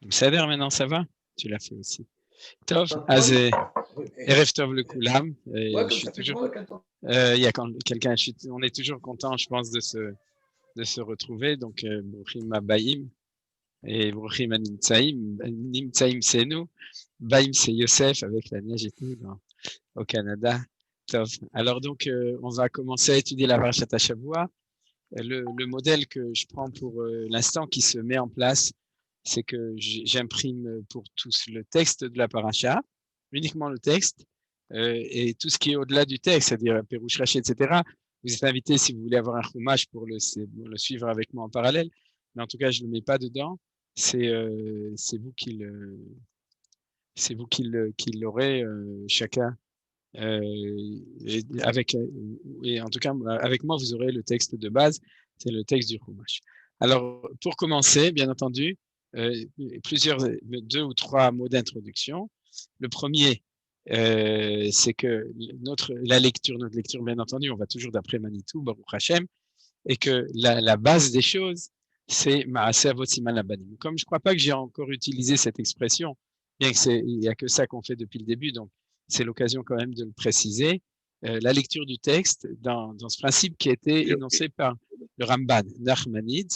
בסדר, maintenant ça va? Tu l'as fait aussi. Tov, Ouais, Erev Tov le Koulam. ouais, Je suis ça fait toujours, combien de temps? il y a quelqu'un, on est toujours content, je pense, de se retrouver. Donc, Bruchim Abayim et Bruchim Nimtsaim. Nimtsaim, c'est nous. Baïm, c'est Yosef avec la neige et tout au Canada. Tov. Alors, donc, on va commencer à étudier la Parashat Shavua. Le modèle que je prends pour l'instant qui se met en place, c'est que j'imprime pour tous le texte de la paracha, uniquement le texte, et tout ce qui est au-delà du texte, c'est-à-dire Pérouche Raché, etc. Vous êtes invité si vous voulez avoir un chumash pour le suivre avec moi en parallèle, mais en tout cas, je ne le mets pas dedans. C'est vous qui l'aurez chacun. Et en tout cas, avec moi, vous aurez le texte de base, c'est le texte du Chumash. Alors, pour commencer, bien entendu, deux ou trois mots d'introduction. Le premier, c'est que notre lecture, bien entendu, on va toujours d'après Manitou, Baruch Hashem, et que la base des choses, c'est Maaseh Avot Siman Labanim. Comme je ne crois pas que j'ai encore utilisé cette expression, bien qu'il n'y a que ça qu'on fait depuis le début, donc c'est l'occasion quand même de le préciser, la lecture du texte dans ce principe qui a été énoncé par le Ramban Nachmanide,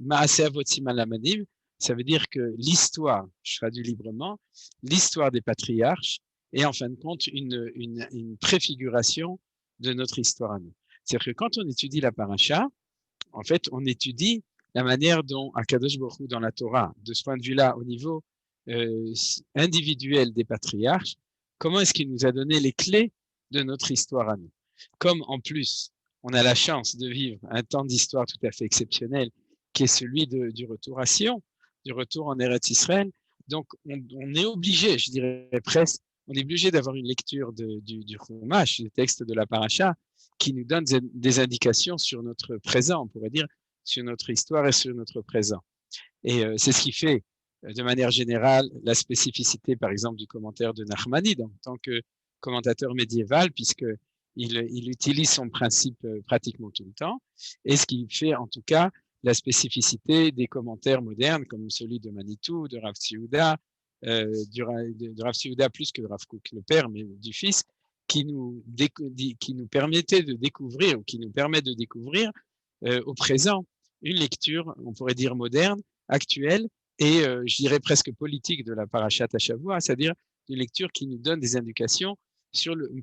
Maaseh Avot Siman Labanim, ça veut dire que l'histoire, je traduis librement, l'histoire des patriarches est en fin de compte une préfiguration de notre histoire à nous. C'est-à-dire que quand on étudie la paracha, en fait, on étudie la manière dont Akadosh Baruch Hu dans la Torah, de ce point de vue-là, au niveau individuel des patriarches, comment est-ce qu'il nous a donné les clés de notre histoire à nous. Comme en plus, on a la chance de vivre un temps d'histoire tout à fait exceptionnel, qui est celui du retour à Sion, du retour en Eretz Israël. Donc, on est obligé, je dirais presque, on est obligé d'avoir une lecture du Chumash, du texte de la paracha, qui nous donne des indications sur notre présent, on pourrait dire, sur notre histoire et sur notre présent. Et c'est ce qui fait, de manière générale, la spécificité, par exemple, du commentaire de Nachmanide en tant que commentateur médiéval, puisqu'il utilise son principe pratiquement tout le temps, et ce qui fait en tout cas la spécificité des commentaires modernes, comme celui de Manitou, de Rav Tzviuda, de Rav Tzviuda plus que de Rav Kook, le père, mais du fils, qui nous permettait de découvrir, ou qui nous permet de découvrir au présent une lecture, on pourrait dire moderne, actuelle, et je dirais presque politique de la Parashat Shavua, c'est-à-dire une lecture qui nous donne des indications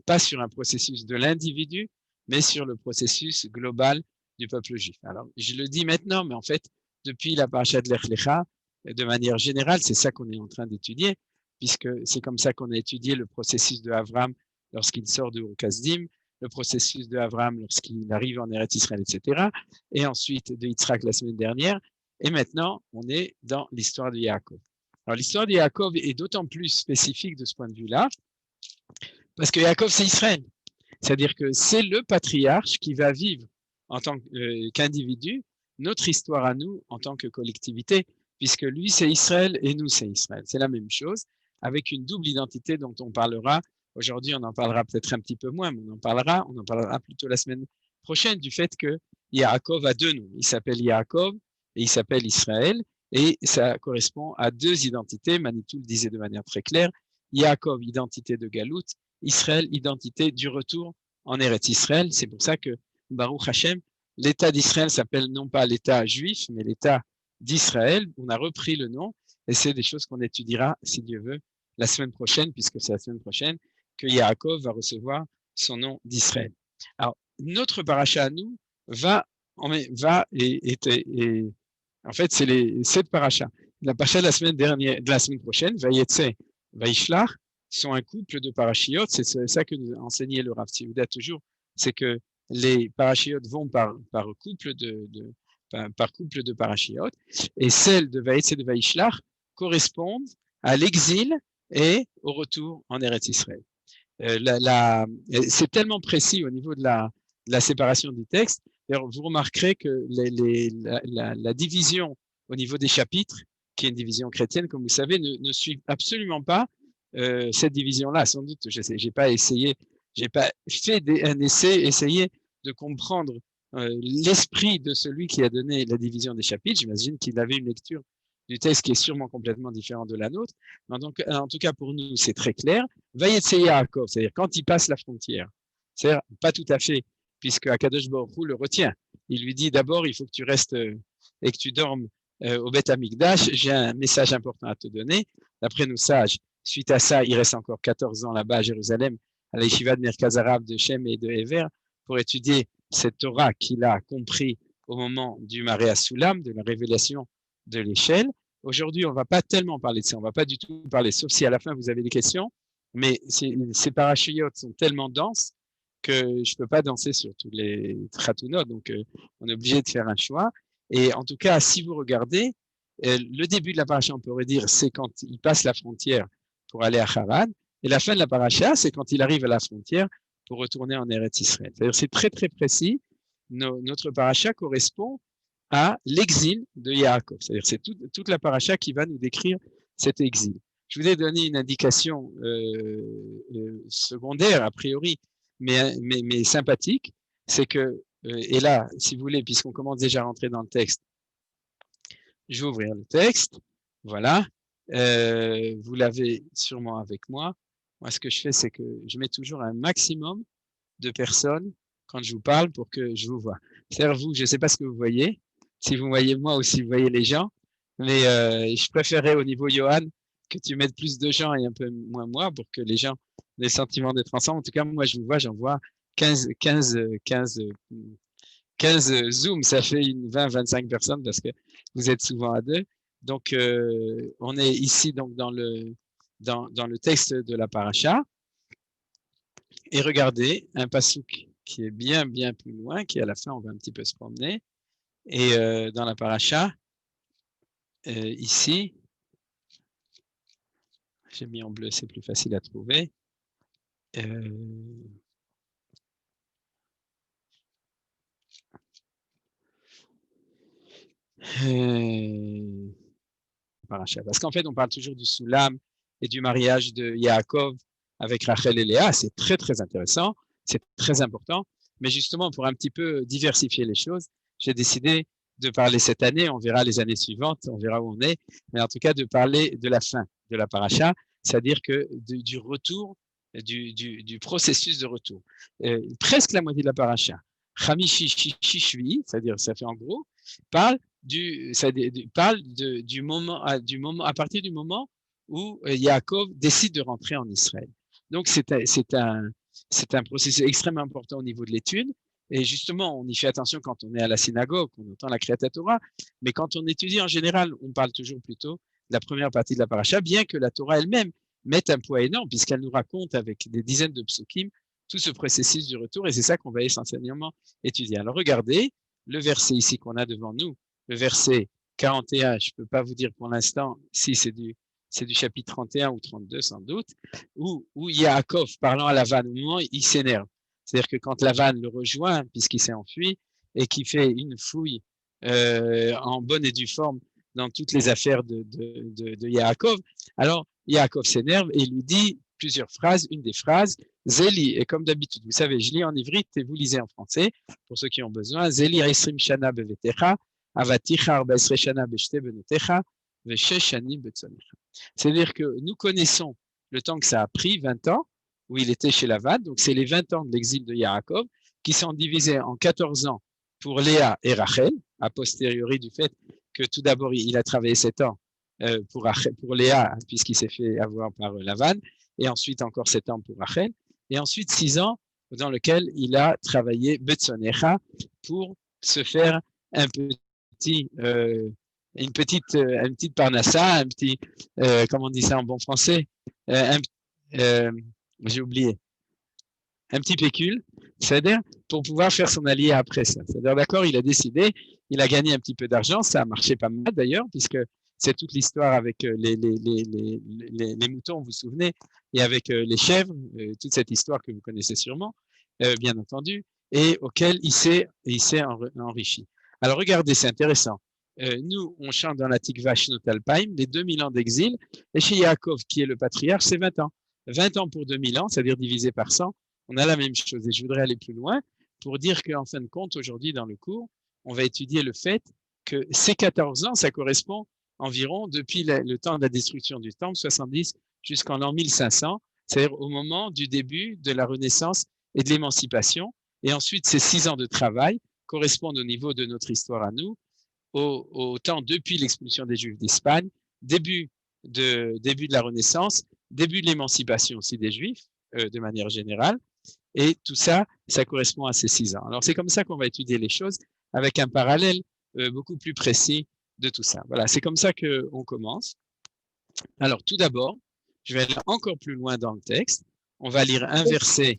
pas sur un processus de l'individu, mais sur le processus global du peuple juif. Alors, je le dis maintenant, mais en fait, depuis la Parashat Lech Lecha, de manière générale, c'est ça qu'on est en train d'étudier, puisque c'est comme ça qu'on a étudié le processus de Avram lorsqu'il sort de Kasdim, le processus de Avram lorsqu'il arrive en Eretz Israël, etc. Et ensuite de Yitzhak la semaine dernière. Et maintenant, on est dans l'histoire de Yaakov. Alors, l'histoire de Yaakov est d'autant plus spécifique de ce point de vue-là, parce que Yaakov, c'est Israël. C'est-à-dire que c'est le patriarche qui va vivre en tant qu'individu notre histoire à nous en tant que collectivité, puisque lui, c'est Israël et nous, c'est Israël. C'est la même chose, avec une double identité dont on parlera. Aujourd'hui, on en parlera peut-être un petit peu moins, mais on en parlera plutôt la semaine prochaine du fait que Yaakov a deux noms. Il s'appelle Yaakov et il s'appelle Israël, et ça correspond à deux identités. Manitou le disait de manière très claire. Yaakov, identité de Galout, Israël, identité du retour en Eretz Israël. C'est pour ça que Baruch Hashem, l'État d'Israël s'appelle non pas l'État juif, mais l'État d'Israël. On a repris le nom, et c'est des choses qu'on étudiera, si Dieu veut, la semaine prochaine, puisque c'est la semaine prochaine que Yaakov va recevoir son nom d'Israël. Alors, notre paracha à nous en fait, c'est cette paracha. La paracha de la semaine prochaine, Vayetze, Vaishlach, sont un couple de parachiotes. C'est ça que nous enseignait le Rav Tzviuda toujours, c'est que les parachiotes vont par couple de parachiotes, et celles de Vayetze et de Vaishlach correspondent à l'exil et au retour en Eretz Israël. C'est tellement précis au niveau de la séparation du texte. D'ailleurs, vous remarquerez que la division au niveau des chapitres, qui est une division chrétienne, comme vous savez, ne suit absolument pas cette division-là. Sans doute, j'ai pas fait un essai, essayer de comprendre l'esprit de celui qui a donné la division des chapitres. J'imagine qu'il avait une lecture du texte qui est sûrement complètement différent de la nôtre. Donc, en tout cas, pour nous, c'est très clair. Vayetse Yaakov, c'est-à-dire quand il passe la frontière. C'est-à-dire pas tout à fait, puisque Akadosh Baruch Hu le retient. Il lui dit d'abord, il faut que tu restes et que tu dormes au Beth Amikdash. J'ai un message important à te donner. D'après nos sages, suite à ça, il reste encore 14 ans là-bas à Jérusalem, à la Yeshiva de Merkaz Arav de Shem et de Hever, pour étudier cette Torah qu'il a compris au moment du Maré à Soulam, de la révélation de l'échelle. Aujourd'hui, on ne va pas tellement parler de ça, on ne va pas du tout parler, sauf si à la fin vous avez des questions, mais ces parachiotes sont tellement denses que je ne peux pas danser sur tous les Khatounotes, donc on est obligé de faire un choix. Et en tout cas, si vous regardez, le début de la paracha, on pourrait dire, c'est quand il passe la frontière pour aller à Haran, et la fin de la paracha, c'est quand il arrive à la frontière pour retourner en Eretz Israël. C'est-à-dire c'est très très précis. Notre paracha correspond à l'exil de Yaakov. C'est-à-dire c'est toute la paracha qui va nous décrire cet exil. Je vous ai donné une indication secondaire, a priori, mais sympathique, c'est que, et là, si vous voulez, puisqu'on commence déjà à rentrer dans le texte, je vais ouvrir le texte, voilà, vous l'avez sûrement avec moi. Moi, ce que je fais, c'est que je mets toujours un maximum de personnes quand je vous parle pour que je vous vois. C'est-à-dire vous, je ne sais pas ce que vous voyez, si vous voyez moi ou si vous voyez les gens, mais je préférerais au niveau Johan que tu mettes plus de gens et un peu moins moi pour que les gens aient le sentiment d'être ensemble. En tout cas, moi, je vous vois, j'en vois 15 zooms, ça fait 20-25 personnes parce que vous êtes souvent à deux. Donc, on est ici donc dans le texte de la paracha. Et regardez, un passouk qui est bien plus loin, qui à la fin, on va un petit peu se promener. Et dans la paracha, ici, j'ai mis en bleu, c'est plus facile à trouver. Paracha. Parce qu'en fait, on parle toujours du Soulam et du mariage de Yaakov avec Rachel et Léa. C'est très, très intéressant. C'est très important. Mais justement, pour un petit peu diversifier les choses, j'ai décidé de parler cette année. On verra les années suivantes, on verra où on est. Mais en tout cas, de parler de la fin de la paracha, c'est-à-dire que du retour, du processus de retour. Presque la moitié de la paracha. Chamishi Shishvi, c'est-à-dire, ça fait en gros, parle du moment, à partir du moment où Yaakov décide de rentrer en Israël. Donc, c'est un processus extrêmement important au niveau de l'étude. Et justement, on y fait attention quand on est à la synagogue, on entend la Kriyat Torah. Mais quand on étudie en général, on parle toujours plutôt de la première partie de la paracha, bien que la Torah elle-même mette un poids énorme, puisqu'elle nous raconte avec des dizaines de psukim tout ce processus du retour. Et c'est ça qu'on va essentiellement étudier. Alors, regardez le verset ici qu'on a devant nous, le verset 41, je ne peux pas vous dire pour l'instant si c'est du chapitre 31 ou 32 sans doute, où Yaakov, parlant à Lavan, au moment il s'énerve. C'est-à-dire que quand Lavan le rejoint, puisqu'il s'est enfui, et qu'il fait une fouille en bonne et due forme dans toutes les affaires de Yaakov, alors Yaakov s'énerve et lui dit plusieurs phrases. Une des phrases, Zéli, et comme d'habitude, vous savez, je lis en ivrite et vous lisez en français, pour ceux qui ont besoin, Zéli Esrim Shana Bevetecha, Avaticha Arba Esre Shana Beshte Benotecha, Vesheshani Betzonecha. C'est-à-dire que nous connaissons le temps que ça a pris, 20 ans, où il était chez Lavan, donc c'est les 20 ans de l'exil de Yaakov, qui sont divisés en 14 ans pour Léa et Rachel, a posteriori du fait que tout d'abord il a travaillé 7 ans pour Léa, puisqu'il s'est fait avoir par Lavan, et ensuite encore 7 ans pour Rachel, et ensuite 6 ans dans lequel il a travaillé Betzonecha pour se faire un petit, une petite parnassa, un petit, comment on dit ça en bon français, j'ai oublié, un petit pécule, c'est-à-dire pour pouvoir faire son allié après ça. C'est-à-dire, d'accord, il a décidé, il a gagné un petit peu d'argent, ça a marché pas mal d'ailleurs, puisque c'est toute l'histoire avec les moutons, vous vous souvenez, et avec les chèvres, toute cette histoire que vous connaissez sûrement, bien entendu, et auquel il s'est enrichi. Alors regardez, c'est intéressant. Nous, on chante dans la Tikva Shnot Alpaim, les 2000 ans d'exil, et chez Yaakov, qui est le patriarche, c'est 20 ans. 20 ans pour 2000 ans, c'est-à-dire divisé par 100, on a la même chose. Et je voudrais aller plus loin pour dire qu'en fin de compte, aujourd'hui, dans le cours, on va étudier le fait que ces 14 ans, ça correspond environ depuis le temps de la destruction du temple, 70 jusqu'en l'an 1500, c'est-à-dire au moment du début de la Renaissance et de l'émancipation. Et ensuite, ces 6 ans de travail correspondent au niveau de notre histoire à nous, au temps depuis l'expulsion des Juifs d'Espagne, début de la Renaissance, début de l'émancipation aussi des Juifs, de manière générale. Et tout ça, ça correspond à ces 6 ans. Alors, c'est comme ça qu'on va étudier les choses, avec un parallèle beaucoup plus précis de tout ça. Voilà, c'est comme ça qu'on commence. Alors, tout d'abord, je vais aller encore plus loin dans le texte. On va lire un verset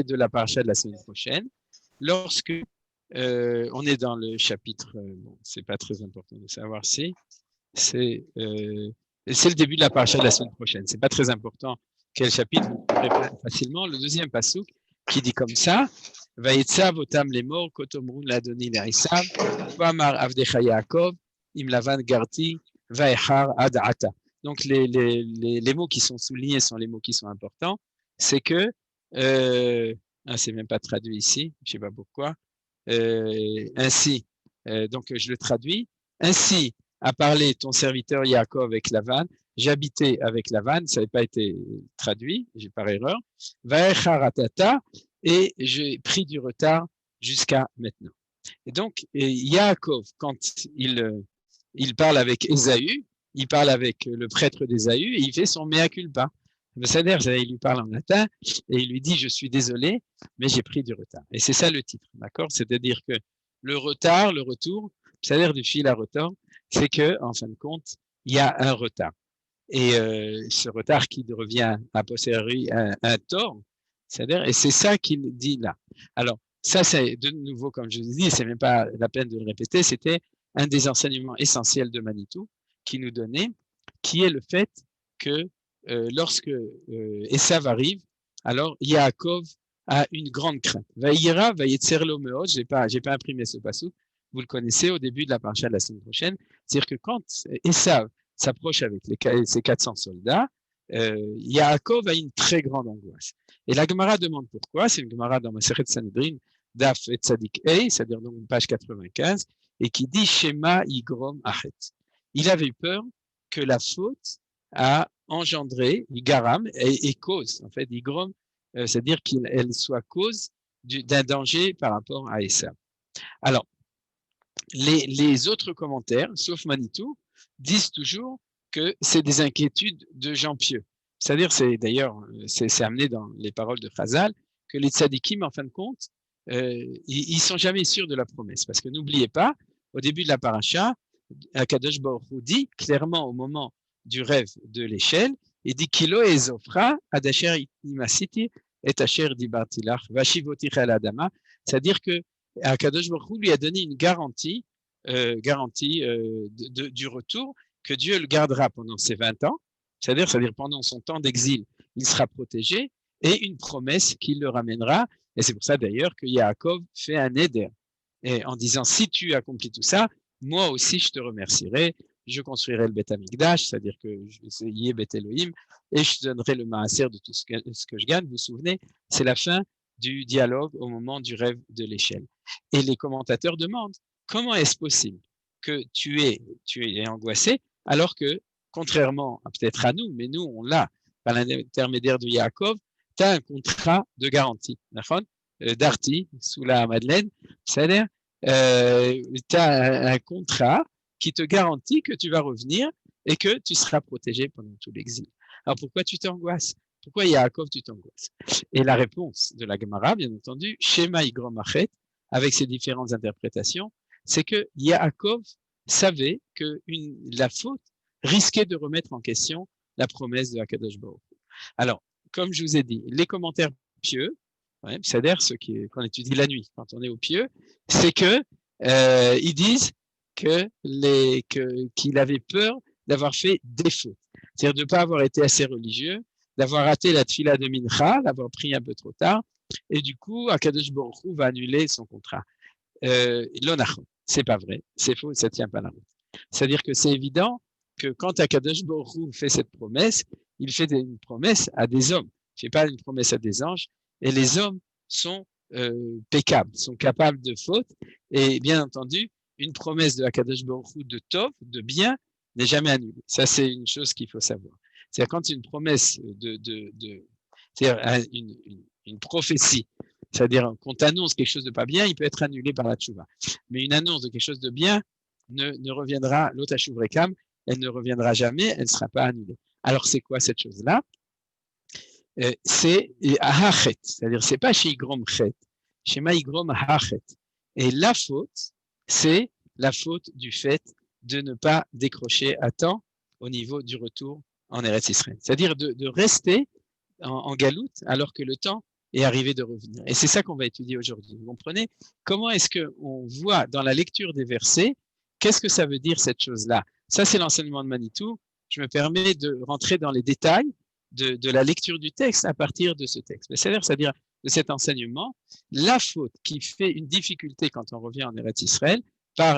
de la paracha de la semaine prochaine. Lorsque on est dans le chapitre, bon, c'est pas très important de savoir si, c'est le début de la paracha de la semaine prochaine. C'est pas très important quel chapitre, vous pouvez répondre facilement. Le deuxième passouk qui dit comme ça, Vayetzav otam lemor kotomrun ladoni le'isav, vamar avdecha Yaakov, im lavan garti, vaechar ad ata. Donc les mots qui sont soulignés sont les mots qui sont importants. C'est que, c'est même pas traduit ici, je sais pas pourquoi. Ainsi, donc je le traduis. Ainsi a parlé ton serviteur Yaakov avec Lavan. J'habitais avec Lavan, ça n'avait pas été traduit, j'ai par erreur. Vaecharatata, et j'ai pris du retard jusqu'à maintenant. Et donc, Yaakov, quand il parle avec Ésaü, il parle avec le prêtre d'Ésaü, et il fait son mea culpa. C'est-à-dire, il lui parle en latin, et il lui dit, je suis désolé, mais j'ai pris du retard. Et c'est ça le titre, d'accord? C'est-à-dire que le retard, le retour, c'est-à-dire du fil à retard, c'est que, en fin de compte, il y a un retard. Et ce retard qui revient a posteriori un tort, c'est-à-dire, et c'est ça qu'il dit là. Alors, ça, c'est de nouveau, comme je vous dis, c'est même pas la peine de le répéter, c'était un des enseignements essentiels de Manitou qui nous donnait, qui est le fait que lorsque Esav arrive, alors Yaakov a une grande crainte. Vaïra, vaïetzerlo meod, j'ai pas imprimé ce passage, vous le connaissez au début de la paracha de la semaine prochaine, c'est-à-dire que quand Esav s'approche avec ses 400 soldats, Yaakov a une très grande angoisse. Et la Gemara demande pourquoi, c'est une Gemara dans Masechet Sanhedrin, Daf et Tzadik Ei, c'est-à-dire donc page 95, et qui dit Shema Yigrom Achet. Il avait eu peur que la faute a engendré, Yigaram, et cause, en fait, Yigrom, c'est-à-dire qu'elle soit cause d'un danger par rapport à Esav. Alors, les autres commentaires, sauf Manitou, disent toujours que c'est des inquiétudes de gens pieux. C'est-à-dire, c'est amené dans les paroles de Chazal, que les tzadikim, en fin de compte, ils sont jamais sûrs de la promesse. Parce que n'oubliez pas, au début de la paracha, Akadosh Baruch Hu dit clairement au moment du rêve de l'échelle, il dit Kilo ezofra adasher imasiti et asher dibartilach vashivotich al adama. C'est-à-dire que Akadosh Baruch Hu lui a donné une garantie du retour, que Dieu le gardera pendant ses 20 ans, c'est-à-dire pendant son temps d'exil, il sera protégé, et une promesse qu'il le ramènera. Et c'est pour ça d'ailleurs que Yaakov fait un éder, et en disant, si tu accomplis tout ça, moi aussi je te remercierai, je construirai le Beth Amikdash, c'est-à-dire que je y Beth Elohim, et je te donnerai le maaser de tout ce que je gagne. Vous vous souvenez, c'est la fin du dialogue au moment du rêve de l'échelle. Et les commentateurs demandent, comment est-ce possible que tu es angoissé, alors que, contrairement peut-être à nous, mais nous, on l'a, par l'intermédiaire de Yaakov, tu as un contrat de garantie, d'Arti, sous la Madeleine, c'est-à-dire, tu as un contrat qui te garantit que tu vas revenir et que tu seras protégé pendant tout l'exil. Alors, pourquoi tu t'angoisses? Pourquoi Yaakov, tu t'angoisses? Et la réponse de la Gemara, bien entendu, Shema Yigrom Achet, avec ses différentes interprétations, c'est que Yaakov savait que la faute risquait de remettre en question la promesse de Akadosh Baruch Hu. Alors, comme je vous ai dit, les commentaires pieux, c'est-à-dire qu'on étudie la nuit, quand on est au pieux, c'est que ils disent qu'il avait peur d'avoir fait des fautes, c'est-à-dire de ne pas avoir été assez religieux, d'avoir raté la tfila de Mincha, d'avoir pris un peu trop tard, et du coup, Akadosh Baruch Hu va annuler son contrat. L'onachon, c'est pas vrai, c'est faux, ça tient pas la route. C'est-à-dire que c'est évident que quand Akadosh Baruch Hu fait cette promesse, il fait une promesse à des hommes, il fait pas une promesse à des anges, et les hommes sont peccables, sont capables de fautes, et bien entendu, une promesse de Akadosh Baruch Hu de Tov, de bien, n'est jamais annulée. Ça, c'est une chose qu'il faut savoir. C'est-à-dire quand une promesse c'est-à-dire une prophétie, c'est-à-dire qu'on t'annonce quelque chose de pas bien, il peut être annulé par la tchouva. Mais une annonce de quelque chose de bien ne reviendra, l'autre tchouvrekam, elle ne reviendra jamais, elle ne sera pas annulée. Alors c'est quoi cette chose-là? C'est ahachet, c'est-à-dire c'est pas chez igrom chet, chez maigrom ahachet. Et la faute, c'est la faute du fait de ne pas décrocher à temps au niveau du retour en Eretz Israël. C'est-à-dire de rester en galoute alors que le temps est arrivé de revenir. Et c'est ça qu'on va étudier aujourd'hui. Vous comprenez? Comment est-ce qu'on voit dans la lecture des versets, qu'est-ce que ça veut dire cette chose-là? Ça, c'est l'enseignement de Manitou. Je me permets de rentrer dans les détails de la lecture du texte à partir de ce texte. C'est-à-dire de cet enseignement, la faute qui fait une difficulté quand on revient en Eretz Israël,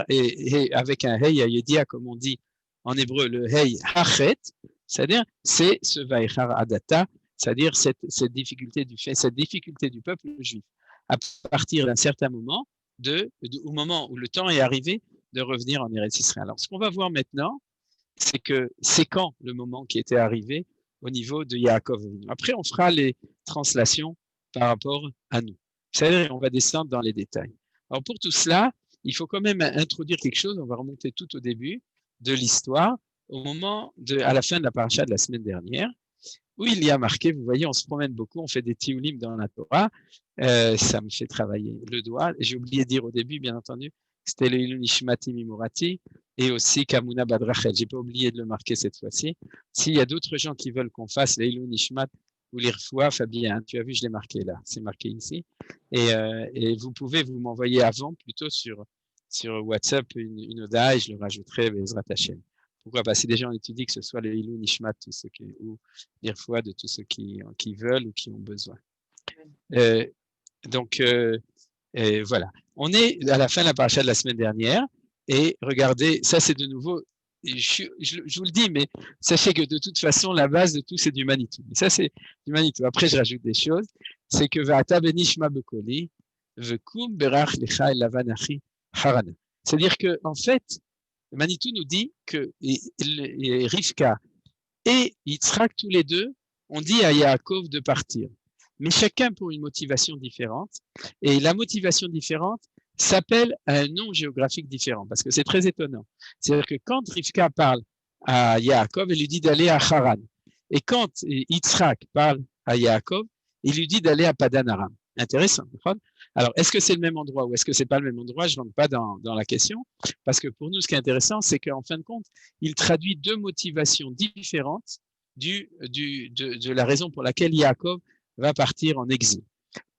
et avec un hey yedia, comme on dit en hébreu, le hey hachet, c'est-à-dire c'est ce vaïchar adata, c'est-à-dire cette difficulté du peuple juif, à partir d'un certain moment, au moment où le temps est arrivé de revenir en Eretz Israël. Alors, ce qu'on va voir maintenant, c'est que c'est quand le moment qui était arrivé au niveau de Yaakov. Après, on fera les translations par rapport à nous. C'est-à-dire, on va descendre dans les détails. Alors, pour tout cela, il faut quand même introduire quelque chose. On va remonter tout au début de l'histoire, à la fin de la paracha de la semaine dernière, où il y a marqué, vous voyez, on se promène beaucoup, on fait des tioulim dans la Torah, ça me fait travailler le doigt. J'ai oublié de dire au début, bien entendu, c'était le Ilun Nishmati Mimurati et aussi Kamuna Badrachel. J'ai pas oublié de le marquer cette fois-ci. S'il y a d'autres gens qui veulent qu'on fasse le Ilun Nishmat ou l'Irfoua, Fabien, tu as vu, je l'ai marqué là, c'est marqué ici. Et vous pouvez vous m'envoyer avant, plutôt sur WhatsApp, une oda et je le rajouterai Bezrat Hashem. Pourquoi? Parce que déjà on étudie que ce soit le Ilun Nishmat, ou l'Irfoua de tous ceux qui veulent ou qui ont besoin. Donc, voilà. On est à la fin de la paracha de la semaine dernière et regardez, ça c'est de nouveau, je vous le dis, mais sachez que de toute façon, la base de tout, c'est du Manitou. Ça, c'est du Manitou. Après, je rajoute des choses. C'est que Va'ata benishma bekoli, vekum berach lecha el lavanachi harana. C'est-à-dire que, en fait, Manitou nous dit que Rivka et Yitzhak, tous les deux, ont dit à Yaakov de partir. Mais chacun pour une motivation différente. Et la motivation différente s'appelle un nom géographique différent, parce que c'est très étonnant. C'est-à-dire que quand Rivka parle à Yaakov, elle lui dit d'aller à Haran. Et quand Yitzhak parle à Yaakov, il lui dit d'aller à Padan Aram. Intéressant. Alors, est-ce que c'est le même endroit ou est-ce que c'est pas le même endroit? Je ne rentre pas dans la question, parce que pour nous, ce qui est intéressant, c'est qu'en fin de compte, il traduit deux motivations différentes de la raison pour laquelle Yaakov va partir en exil.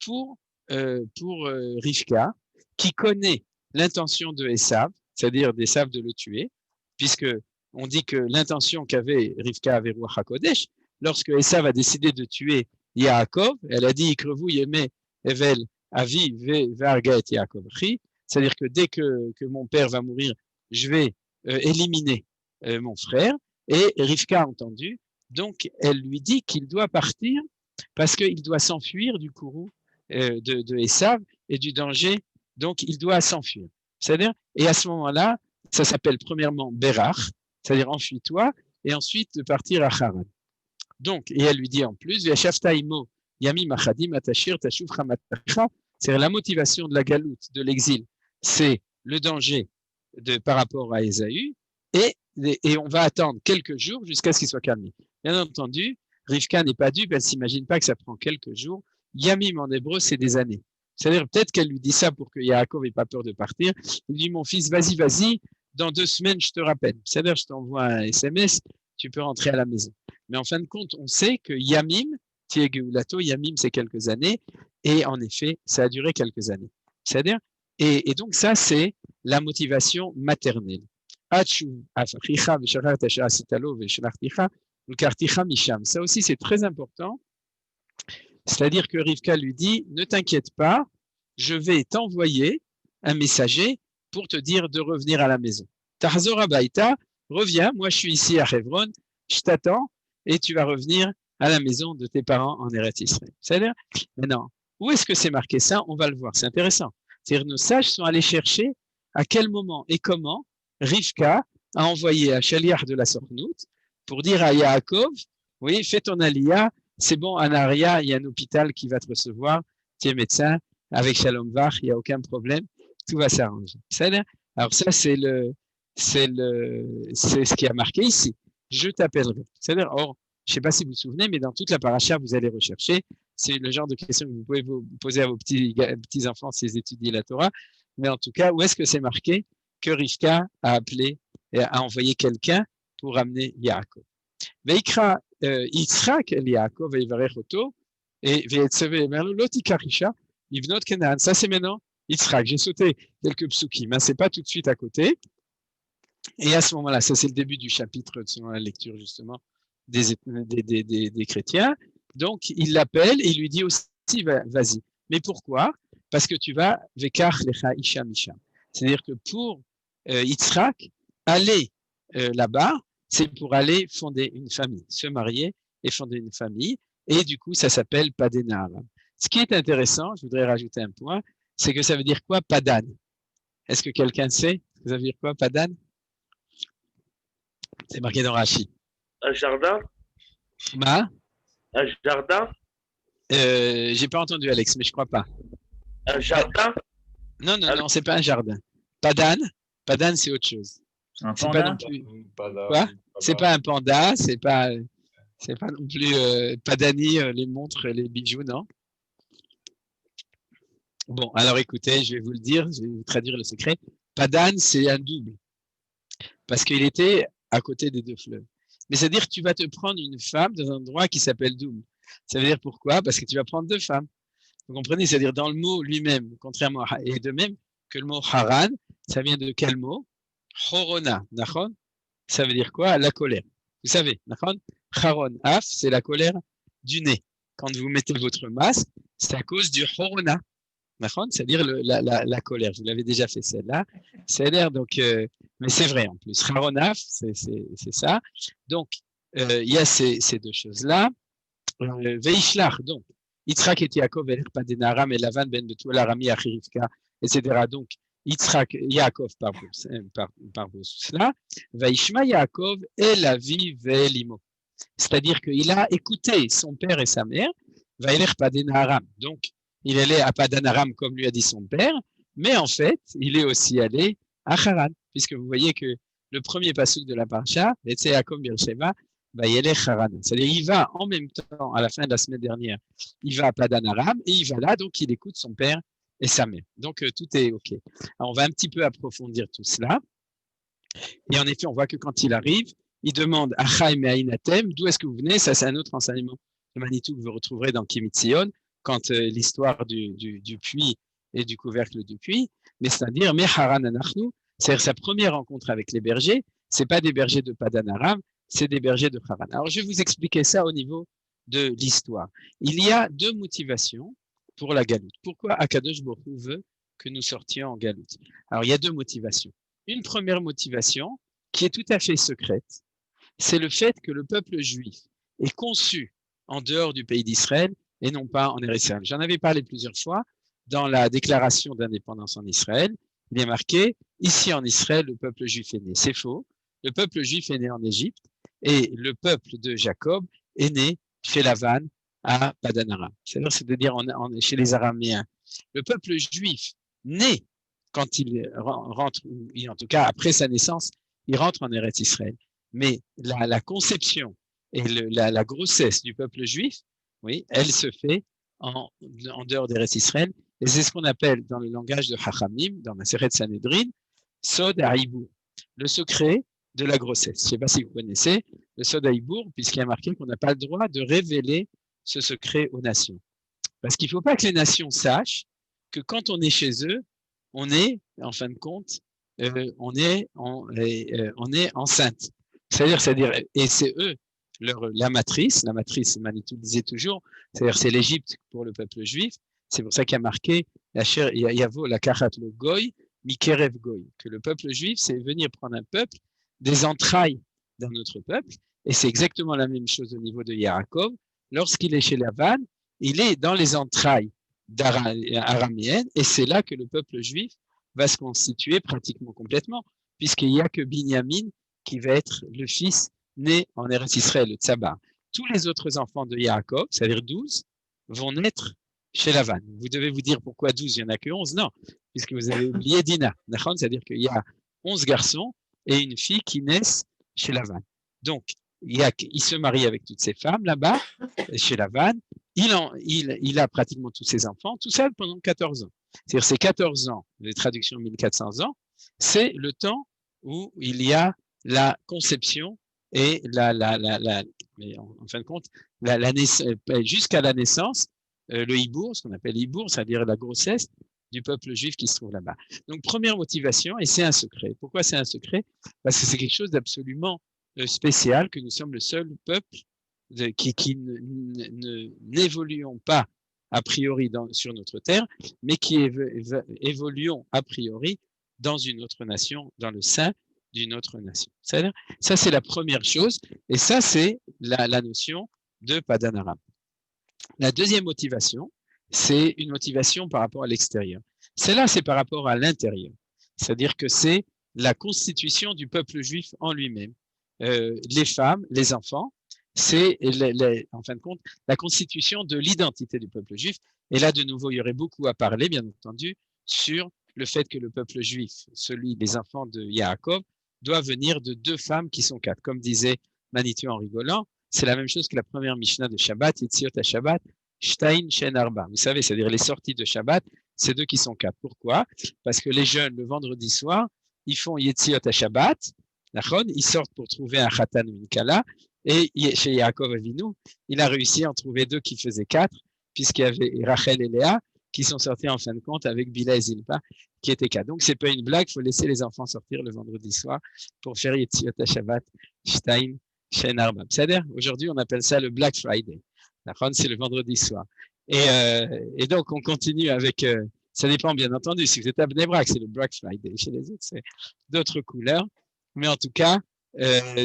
Pour Rivka, qui connaît l'intention de Esav, c'est-à-dire d'Esav de le tuer, puisque on dit que l'intention qu'avait Rivka avec Ruach HaKodesh, lorsque Esav a décidé de tuer Yaakov, elle a dit Ikrevu Yemé Evel Avi Ve'arga et Yaakov Chi, c'est-à-dire que dès que mon père va mourir, je vais éliminer mon frère. Et Rivka a entendu, donc elle lui dit qu'il doit partir parce qu'il doit s'enfuir du courroux de Esav et du danger, donc il doit s'enfuir. C'est-à-dire, et à ce moment-là, ça s'appelle premièrement Berach, c'est-à-dire enfuis-toi, et ensuite de partir à Haran. Donc, et elle lui dit en plus, c'est la motivation de la galoute, de l'exil, c'est le danger par rapport à Ésaü, et on va attendre quelques jours jusqu'à ce qu'il soit calmé. Bien entendu, Rivka n'est pas dupe, elle ne s'imagine pas que ça prend quelques jours. Yamim en hébreu, c'est des années. C'est-à-dire peut-être qu'elle lui dit ça pour que Yaakov n'ait pas peur de partir. Il dit, mon fils, vas-y, dans 2 semaines, je te rappelle. C'est-à-dire, je t'envoie un SMS, tu peux rentrer à la maison. Mais en fin de compte, on sait que Yamim, Tiegulato, Yamim, c'est quelques années, et en effet, ça a duré quelques années. C'est-à-dire, et donc ça, c'est la motivation maternelle. Ça aussi, c'est très important. C'est-à-dire que Rivka lui dit, ne t'inquiète pas, je vais t'envoyer un messager pour te dire de revenir à la maison. Tahzor Abaïta, reviens, moi je suis ici à Hebron, je t'attends et tu vas revenir à la maison de tes parents en Eretz Israël. C'est-à-dire, maintenant, où est-ce que c'est marqué ça? On va le voir, c'est intéressant. C'est-à-dire, nos sages sont allés chercher à quel moment et comment Rivka a envoyé un shaliach de la Sornout pour dire à Yaakov, oui, fais ton aliyah, c'est bon, à Naria, il y a un hôpital qui va te recevoir, tu es médecin, avec Shalom Vach, il n'y a aucun problème, tout va s'arranger. Alors ça, c'est ce qui a marqué ici. Je t'appellerai. C'est-à-dire, or, je ne sais pas si vous vous souvenez, mais dans toute la paracha, vous allez rechercher. C'est le genre de question que vous pouvez vous poser à vos petits enfants s'ils étudient la Torah. Mais en tout cas, où est-ce que c'est marqué que Rivka a appelé et a envoyé quelqu'un pour amener Yaakov? Veikra Yitzhak el Yaakov veyivarech oto et veyetzeve emerlo lo tikarisha ivnot Canaan. Ça c'est maintenant Yitzhak. J'ai sauté quelques psukim, mais c'est pas tout de suite à côté. Et à ce moment-là, ça c'est le début du chapitre selon la lecture justement des chrétiens. Donc il l'appelle et il lui dit aussi vas-y. Mais pourquoi? Parce que tu vas vekach lecha isha misham. C'est-à-dire que pour Yitzhak, aller là-bas, c'est pour aller fonder une famille, se marier et fonder une famille. Et du coup, ça s'appelle Padan Aram. Ce qui est intéressant, je voudrais rajouter un point, c'est que ça veut dire quoi Padan? Est-ce que quelqu'un sait? Ça veut dire quoi Padan? C'est marqué dans Rashi. Un jardin? Ma? Un jardin? J'ai pas entendu Alex, mais je crois pas. Un jardin? Non, c'est pas un jardin. Padan, c'est autre chose. C'est pas non plus. Quoi? C'est pas un panda, c'est pas non plus Padani, les montres, les bijoux, non? Bon, alors écoutez, je vais vous le dire, je vais vous traduire le secret. Padan, c'est un double, parce qu'il était à côté des deux fleuves. Mais c'est-à-dire que tu vas te prendre une femme dans un endroit qui s'appelle double. Ça veut dire pourquoi? Parce que tu vas prendre deux femmes. Vous comprenez? C'est-à-dire dans le mot lui-même, contrairement à, et de même que le mot haran, ça vient de quel mot? Chorona, nachon? Ça veut dire quoi? La colère. Vous savez, nachon? Charon, af, c'est la colère du nez. Quand vous mettez votre masque, c'est à cause du chorona. C'est-à-dire la colère. Vous l'avez déjà fait celle-là. C'est-à-dire donc, mais c'est vrai en plus. Charonaf, c'est ça. Donc, il y a ces deux choses-là. Veishlach, donc, Yitzhak et Yaakov et Padan Aram et Lavan ben Betuel Arami Achirivka, etc. Donc, Yitzhak, Yaakov par cela. Vaishma Yaakov et la vie Velimo. C'est-à-dire qu'il a écouté son père et sa mère. Vaïler Padan Aram. Donc, il allait à Padan Aram comme lui a dit son père, mais en fait, il est aussi allé à Haran, puisque vous voyez que le premier pasuk de la parasha, c'est Yaakov Beersheva, Vaïler Haran. C'est-à-dire, il va en même temps, à la fin de la semaine dernière, il va à Padan Aram et il va là, donc il écoute son père et sa mère. Donc, tout est OK. Alors, on va un petit peu approfondir tout cela. Et en effet, on voit que quand il arrive, il demande à Chaim et à Inatem, d'où est-ce que vous venez? Ça, c'est un autre enseignement de Manitou que vous retrouverez dans Kimitzion, quand l'histoire du puits et du couvercle du puits, mais c'est-à-dire Meharan Anachnu, c'est-à-dire sa première rencontre avec les bergers, c'est pas des bergers de Padan Aram, c'est des bergers de Haran. Alors je vais vous expliquer ça au niveau de l'histoire. Il y a deux motivations pour la galoute. Pourquoi Akadosh Baruch Hu veut que nous sortions en galoute? Alors il y a deux motivations. Une première motivation qui est tout à fait secrète, c'est le fait que le peuple juif est conçu en dehors du pays d'Israël et non pas en Israël. J'en avais parlé plusieurs fois dans la déclaration d'indépendance en Israël. Il est marqué, ici en Israël, le peuple juif est né. C'est faux. Le peuple juif est né en Égypte et le peuple de Jacob est né chez Lavan à Padan Aram. C'est-à-dire chez les Araméens. Le peuple juif né quand il rentre, en tout cas après sa naissance, il rentre en Eretz Israël. Mais la conception et la grossesse du peuple juif, oui, elle se fait en dehors d'Eretz Israël. Et c'est ce qu'on appelle dans le langage de Chachamim, dans la Maseret Sanhedrin, Sod Haïbour, le secret de la grossesse. Je ne sais pas si vous connaissez le Sod Haïbour, puisqu'il y a marqué qu'on n'a pas le droit de révéler ce secret aux nations. Parce qu'il ne faut pas que les nations sachent que quand on est chez eux, on est, en fin de compte, on est enceinte. C'est-à-dire, et c'est eux, la matrice, Manitou disait toujours, c'est-à-dire c'est l'Égypte pour le peuple juif, c'est pour ça qu'il y a marqué, Yavo la Kachat le Goy, Mikerev Goy, que le peuple juif, c'est venir prendre un peuple des entrailles d'un autre peuple, et c'est exactement la même chose au niveau de Yaakov. Lorsqu'il est chez Lavan, il est dans les entrailles araméennes, et c'est là que le peuple juif va se constituer pratiquement complètement, puisqu'il n'y a que Binyamin qui va être le fils né en Eretz Israël, le Tsabar. Tous les autres enfants de Yaakov, c'est-à-dire 12, vont naître chez Lavan. Vous devez vous dire pourquoi 12, il n'y en a que 11. Non, puisque vous avez oublié Dina. C'est-à-dire qu'il y a 11 garçons et une fille qui naissent chez Lavan. Donc, il se marie avec toutes ces femmes là-bas, chez Lavan. Il a pratiquement tous ses enfants, tout ça pendant 14 ans. C'est-à-dire ces 14 ans, les traductions 1400 ans, c'est le temps où il y a la conception et mais en fin de compte, jusqu'à la naissance, le hibour, ce qu'on appelle hibour, c'est-à-dire la grossesse du peuple juif qui se trouve là-bas. Donc, première motivation, et c'est un secret. Pourquoi c'est un secret? Parce que c'est quelque chose d'absolument spécial, que nous sommes le seul peuple qui n'évoluons pas a priori sur notre terre, mais qui évoluons a priori dans une autre nation, dans le sein d'une autre nation. Ça, c'est la première chose, et ça, c'est la notion de Padan Aram. La deuxième motivation, c'est une motivation par rapport à l'extérieur. Celle-là, c'est par rapport à l'intérieur. C'est-à-dire que c'est la constitution du peuple juif en lui-même. Les femmes, les enfants, c'est en fin de compte la constitution de l'identité du peuple juif. Et là, de nouveau, il y aurait beaucoup à parler, bien entendu, sur le fait que le peuple juif, celui des enfants de Yaakov, doit venir de 2 femmes qui sont 4. Comme disait Manitou en rigolant, c'est la même chose que la première Mishnah de Shabbat, Yitziot à Shabbat, Shtain Shen Arba. Vous savez, c'est-à-dire les sorties de Shabbat, c'est 2 qui sont 4. Pourquoi? Parce que les jeunes, le vendredi soir, ils font Yitziot à Shabbat, ils sortent pour trouver un Khatan ou une Kala, et chez Yaakov Avinu, il a réussi à en trouver 2 qui faisaient 4, puisqu'il y avait Rachel et Léa, qui sont sortis en fin de compte avec Bila et Zilpa, qui étaient 4. Donc, c'est pas une blague, il faut laisser les enfants sortir le vendredi soir pour faire Yetziot Shabbat, Shtain, Shen Arba. C'est-à-dire, aujourd'hui, on appelle ça le Black Friday. C'est le vendredi soir. Et donc, on continue avec, ça dépend bien entendu, si vous êtes à Bnei Brak, c'est le Black Friday. Chez les autres, c'est d'autres couleurs. Mais en tout cas,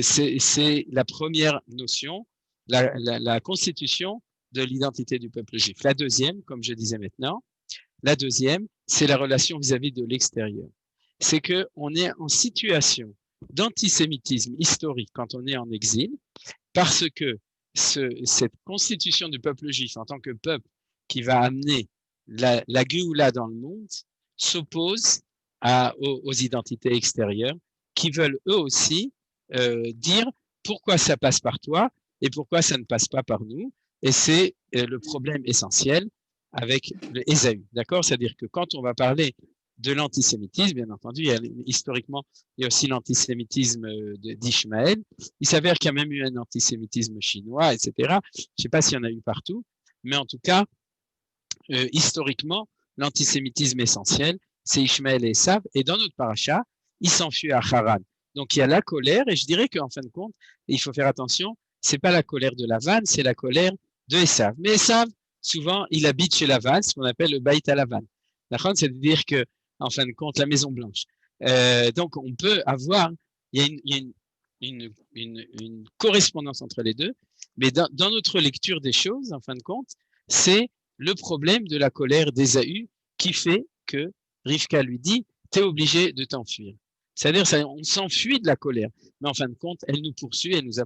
c'est la première notion, la constitution de l'identité du peuple juif. La deuxième, comme je disais maintenant, la deuxième, c'est la relation vis-à-vis de l'extérieur. C'est qu'on est en situation d'antisémitisme historique quand on est en exil, parce que cette constitution du peuple juif en tant que peuple qui va amener la Géoula dans le monde s'oppose aux identités extérieures qui veulent eux aussi dire pourquoi ça passe par toi et pourquoi ça ne passe pas par nous. Et c'est le problème essentiel avec le Ésaü, d'accord? C'est-à-dire que quand on va parler de l'antisémitisme, bien entendu, historiquement, il y a aussi l'antisémitisme d'Ishmaël. Il s'avère qu'il y a même eu un antisémitisme chinois, etc. Je ne sais pas s'il y en a eu partout, mais en tout cas, historiquement, l'antisémitisme essentiel, c'est Ishmaël et Esav. Et dans notre paracha, il s'enfuit à Haran. Donc, il y a la colère, et je dirais qu'en fin de compte, il faut faire attention, c'est pas la colère de Lavan, c'est la colère de Esav. Mais Esav, souvent, il habite chez Lavan, ce qu'on appelle le Baït à Lavan. C'est-à-dire que, en fin de compte, la Maison Blanche. Donc, on peut avoir, il y a une correspondance entre les deux, mais dans notre lecture des choses, en fin de compte, c'est le problème de la colère d'Ésaü qui fait que Rivka lui dit, t'es obligé de t'enfuir. C'est-à-dire, on s'enfuit de la colère, mais en fin de compte, elle nous poursuit, elle nous a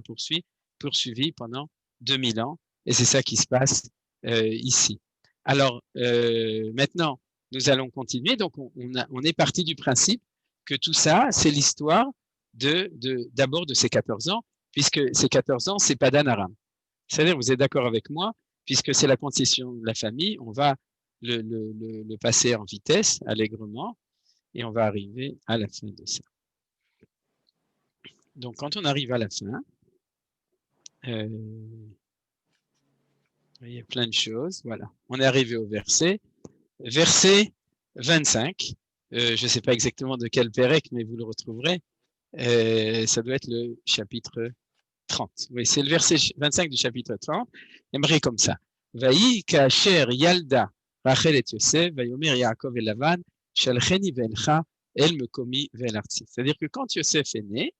poursuivi pendant 2000 ans, et c'est ça qui se passe ici. Alors, maintenant, nous allons continuer. Donc, on est parti du principe que tout ça, c'est l'histoire d'abord de ces 14 ans, puisque ces 14 ans, c'est Padan Aram. C'est-à-dire, vous êtes d'accord avec moi, puisque c'est la concession de la famille, on va le passer en vitesse, allègrement, et on va arriver à la fin de ça. Donc, quand on arrive à la fin, il y a plein de choses. Voilà, on est arrivé au verset 25. Je ne sais pas exactement de quel pérec, mais vous le retrouverez. Ça doit être le chapitre 30. Oui, c'est le verset 25 du chapitre 30. J'aimerais comme ça. Vaï kasher yalda Rachel et Yosef, vayomer Yaakov et Lavan, shalcheni ve'elcha el mekomi ve'el artsi. C'est-à-dire que quand Yosef est né,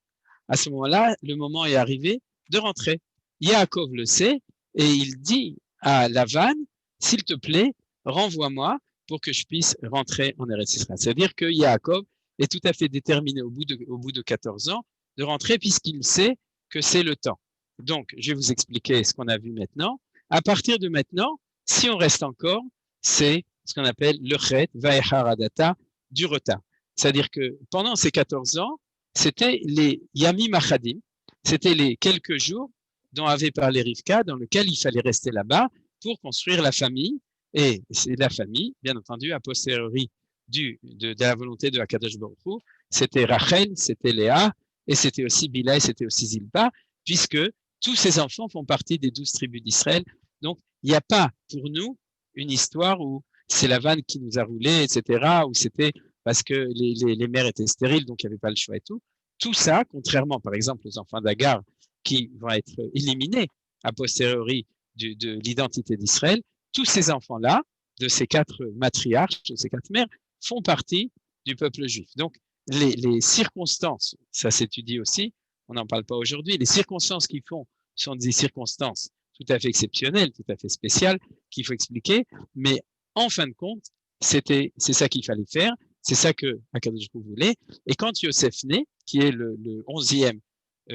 à ce moment-là, le moment est arrivé de rentrer. Yaakov le sait et il dit à Lavan, s'il te plaît, renvoie-moi pour que je puisse rentrer en Eretz Israël. C'est-à-dire que Yaakov est tout à fait déterminé au bout de 14 ans de rentrer puisqu'il sait que c'est le temps. Donc, je vais vous expliquer ce qu'on a vu maintenant. À partir de maintenant, si on reste encore, c'est ce qu'on appelle le chet, vaecharadata, du retard. C'est-à-dire que pendant ces 14 ans, c'était les yamim achadim, c'était les quelques jours dont avait parlé Rivka, dans lequel il fallait rester là-bas pour construire la famille. Et c'est la famille, bien entendu, a posteriori de la volonté de Akadosh Baruch Hu, c'était Rachel, c'était Léa, et c'était aussi Bila, et c'était aussi Zilpa, puisque tous ces enfants font partie des 12 tribus d'Israël. Donc, il n'y a pas pour nous une histoire où c'est la vanne qui nous a roulé, etc., où c'était parce que les mères étaient stériles, donc il n'y avait pas le choix et tout. Tout ça, contrairement par exemple aux enfants d'Agar, qui vont être éliminés a posteriori de l'identité d'Israël, tous ces enfants-là, de ces 4 matriarches, de ces 4 mères, font partie du peuple juif. Donc, les circonstances, ça s'étudie aussi, on n'en parle pas aujourd'hui, les circonstances qui font sont des circonstances tout à fait exceptionnelles, tout à fait spéciales, qu'il faut expliquer, mais en fin de compte, c'est ça qu'il fallait faire, c'est ça que Akadosh Baruch Hu voulait, et quand Yosef naît, qui est le 11e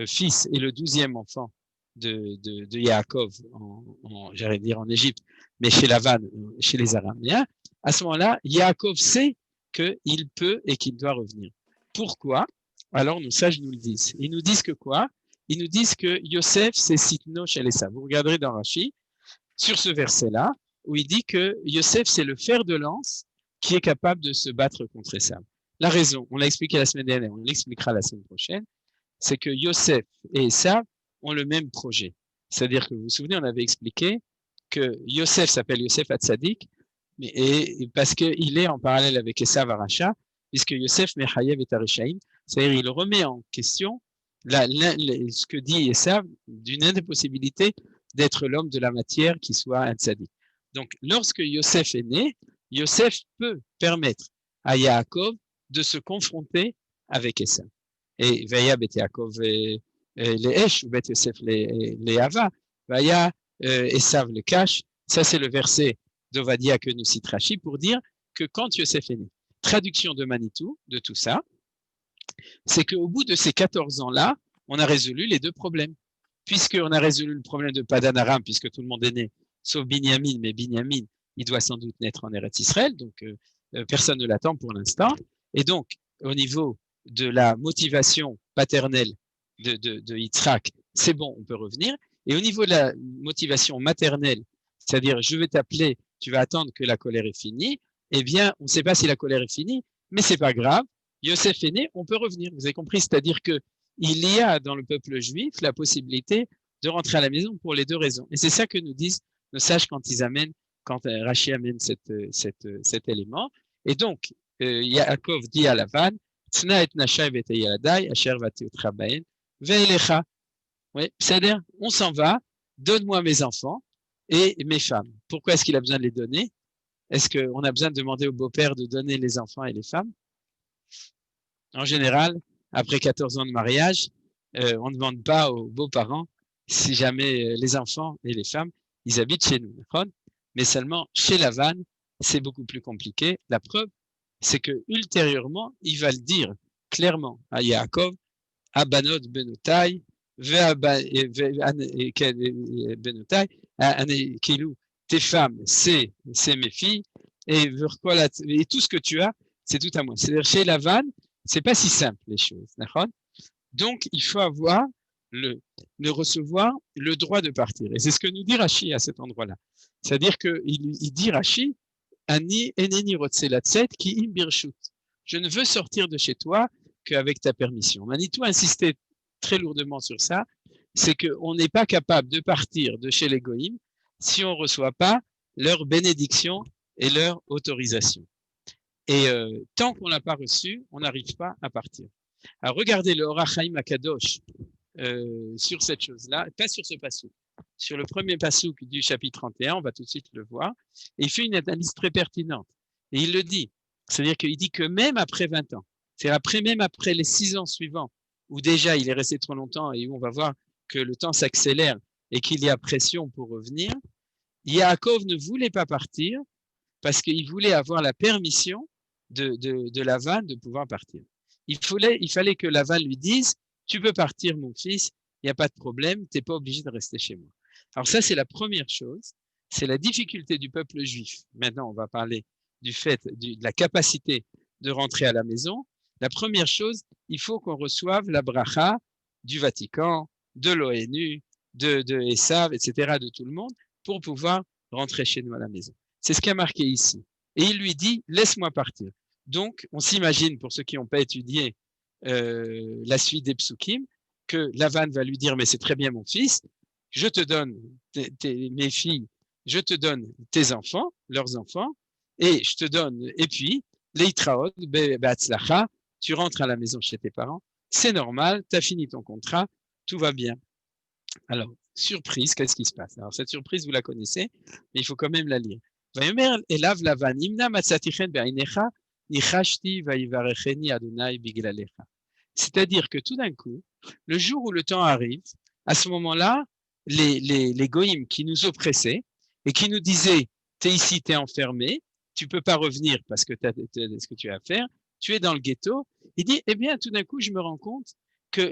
fils et le 12e enfant de Yaakov, j'allais dire en Égypte, mais chez Lavan, chez les Araméens, à ce moment-là, Yaakov sait qu'il peut et qu'il doit revenir. Pourquoi? Alors, nos sages nous le disent. Ils nous disent que quoi? Ils nous disent que Yosef, c'est Sitno chez Esav. Vous regarderez dans Rashi, sur ce verset-là, où il dit que Yosef, c'est le fer de lance qui est capable de se battre contre Esav. La raison, on l'a expliqué la semaine dernière, on l'expliquera la semaine prochaine, c'est que Yosef et Esav ont le même projet. C'est-à-dire que vous vous souvenez, on avait expliqué que Yosef s'appelle Yosef Hatzadik, et parce qu'il est en parallèle avec Esav Aracha, puisque Yosef Mechayev et Arishaim, c'est-à-dire il remet en question ce que dit Esav d'une impossibilité d'être l'homme de la matière qui soit un tzaddik. Donc, lorsque Yosef est né, Yosef peut permettre à Yaakov de se confronter avec Esav. Et Vaya bet Yaakov les Esh, ou bet Yosef les Hava, Vaya Esav le Kash. Ça, c'est le verset d'Ovadia que nous cite Rashi pour dire que quand Yosef est né, traduction de Manitou de tout ça, c'est qu'au bout de ces 14 ans-là, on a résolu les 2 problèmes. Puisqu'on a résolu le problème de Padan Aram, puisque tout le monde est né, sauf Binyamin, mais Binyamin, il doit sans doute naître en Eretz Israël, donc personne ne l'attend pour l'instant. Et donc, au niveau de la motivation paternelle de Yitzhak, c'est bon, on peut revenir. Et au niveau de la motivation maternelle, c'est-à-dire je vais t'appeler, tu vas attendre que la colère est finie, eh bien, on ne sait pas si la colère est finie, mais c'est pas grave. Yosef est né, on peut revenir. Vous avez compris, c'est-à-dire que il y a dans le peuple juif la possibilité de rentrer à la maison pour les 2 raisons. Et c'est ça que nous disent nos sages quand Rashi amène cet élément. Et donc, Yaakov dit à Lavan, Tzna et Nashav et Yaladai, Asher vati utrabaen, ve'elecha. Oui, c'est-à-dire, on s'en va, donne-moi mes enfants et mes femmes. Pourquoi est-ce qu'il a besoin de les donner? Est-ce qu'on a besoin de demander au beau-père de donner les enfants et les femmes? En général, après 14 ans de mariage, on ne demande pas aux beaux-parents si jamais les enfants et les femmes, ils habitent chez nous. Mais seulement chez Lavan, c'est beaucoup plus compliqué. La preuve, c'est que ultérieurement, il va le dire clairement à Yaakov, Abanot Benotai, tes femmes, c'est mes filles, et tout ce que tu as, c'est tout à moi. C'est-à-dire chez Lavan, c'est pas si simple les choses. Donc, il faut avoir recevoir le droit de partir. Et c'est ce que nous dit Rashi à cet endroit-là. C'est-à-dire qu'il dit Rashi, Ani eneni rotzelatset ki im birshut. Je ne veux sortir de chez toi qu'avec ta permission. Manitou insistait très lourdement sur ça, c'est qu'on n'est pas capable de partir de chez les Goïm si on ne reçoit pas leur bénédiction et leur autorisation. Et tant qu'on ne l'a pas reçu, on n'arrive pas à partir. Alors regardez le Orach Chaim Akadosh sur cette chose-là, pas sur ce passouk, sur le premier passouk du chapitre 31, on va tout de suite le voir, et il fait une analyse très pertinente. Et il le dit, c'est-à-dire qu'il dit que même après 20 ans, c'est-à-dire même après les 6 ans suivants, où déjà il est resté trop longtemps et où on va voir que le temps s'accélère et qu'il y a pression pour revenir, Yaakov ne voulait pas partir parce qu'il voulait avoir la permission de Lavan de pouvoir partir. Il fallait que Lavan lui dise, tu peux partir mon fils, il n'y a pas de problème, tu n'es pas obligé de rester chez moi. Alors ça, c'est la première chose, c'est la difficulté du peuple juif. Maintenant, on va parler du fait, de la capacité de rentrer à la maison. La première chose, il faut qu'on reçoive la bracha du Vatican, de l'ONU, de Esav, etc., de tout le monde, pour pouvoir rentrer chez nous à la maison. C'est ce qui a marqué ici. Et il lui dit, laisse-moi partir. Donc, on s'imagine, pour ceux qui n'ont pas étudié la suite des psukim, que Lavan va lui dire, mais c'est très bien mon fils, je te donne mes filles, je te donne tes enfants, leurs enfants, et je te donne, et puis, leitraot, be'atzlacha, tu rentres à la maison chez tes parents, c'est normal, tu as fini ton contrat, tout va bien. Alors, surprise, qu'est-ce qui se passe? Alors, cette surprise, vous la connaissez, mais il faut quand même la lire. ויאמר אליו לבן, אם נא מצאתי חן בעיניך, ניחשתי ויברכני אדוני בגללך. C'est-à-dire que tout d'un coup, le jour où le temps arrive, à ce moment-là, les goïms qui nous oppressaient et qui nous disaient, t'es ici, t'es enfermé, tu peux pas revenir parce que t'as ce que tu as à faire, tu es dans le ghetto. Il dit, eh bien, tout d'un coup, je me rends compte que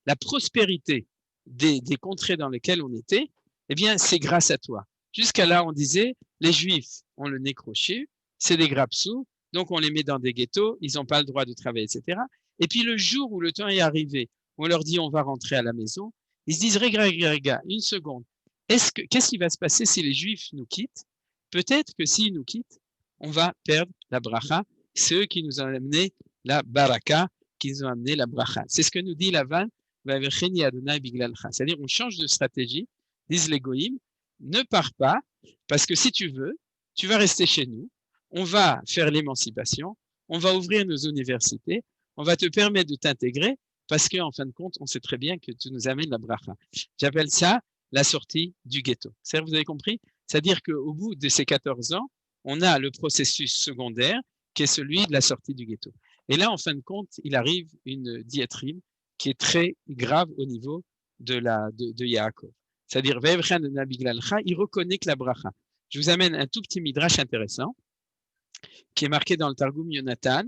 la prospérité des contrées dans lesquelles on était, eh bien, c'est grâce à toi. Jusqu'à là, on disait, les Juifs ont le nez crochu, c'est des grapsous, donc on les met dans des ghettos, ils n'ont pas le droit de travailler, etc. Et puis le jour où le temps est arrivé, on leur dit on va rentrer à la maison, ils se disent, regarde, une seconde, qu'est-ce qui va se passer si les Juifs nous quittent? Peut-être que s'ils nous quittent, on va perdre la bracha, c'est eux qui nous ont amené la baraka, qui nous ont amené la bracha. C'est ce que nous dit Lavan, c'est-à-dire on change de stratégie, disent les goïms, ne pars pas, parce que si tu veux, tu vas rester chez nous, on va faire l'émancipation, on va ouvrir nos universités, on va te permettre de t'intégrer, parce qu'en fin de compte, on sait très bien que tu nous amènes la bracha. J'appelle ça la sortie du ghetto. Vous avez compris? C'est-à-dire qu'au bout de ces 14 ans, on a le processus secondaire qui est celui de la sortie du ghetto. Et là, en fin de compte, il arrive une diatribe qui est très grave au niveau de Yaakov. C'est-à-dire, il reconnaît que la bracha. Je vous amène un tout petit midrash intéressant qui est marqué dans le Targum Yonatan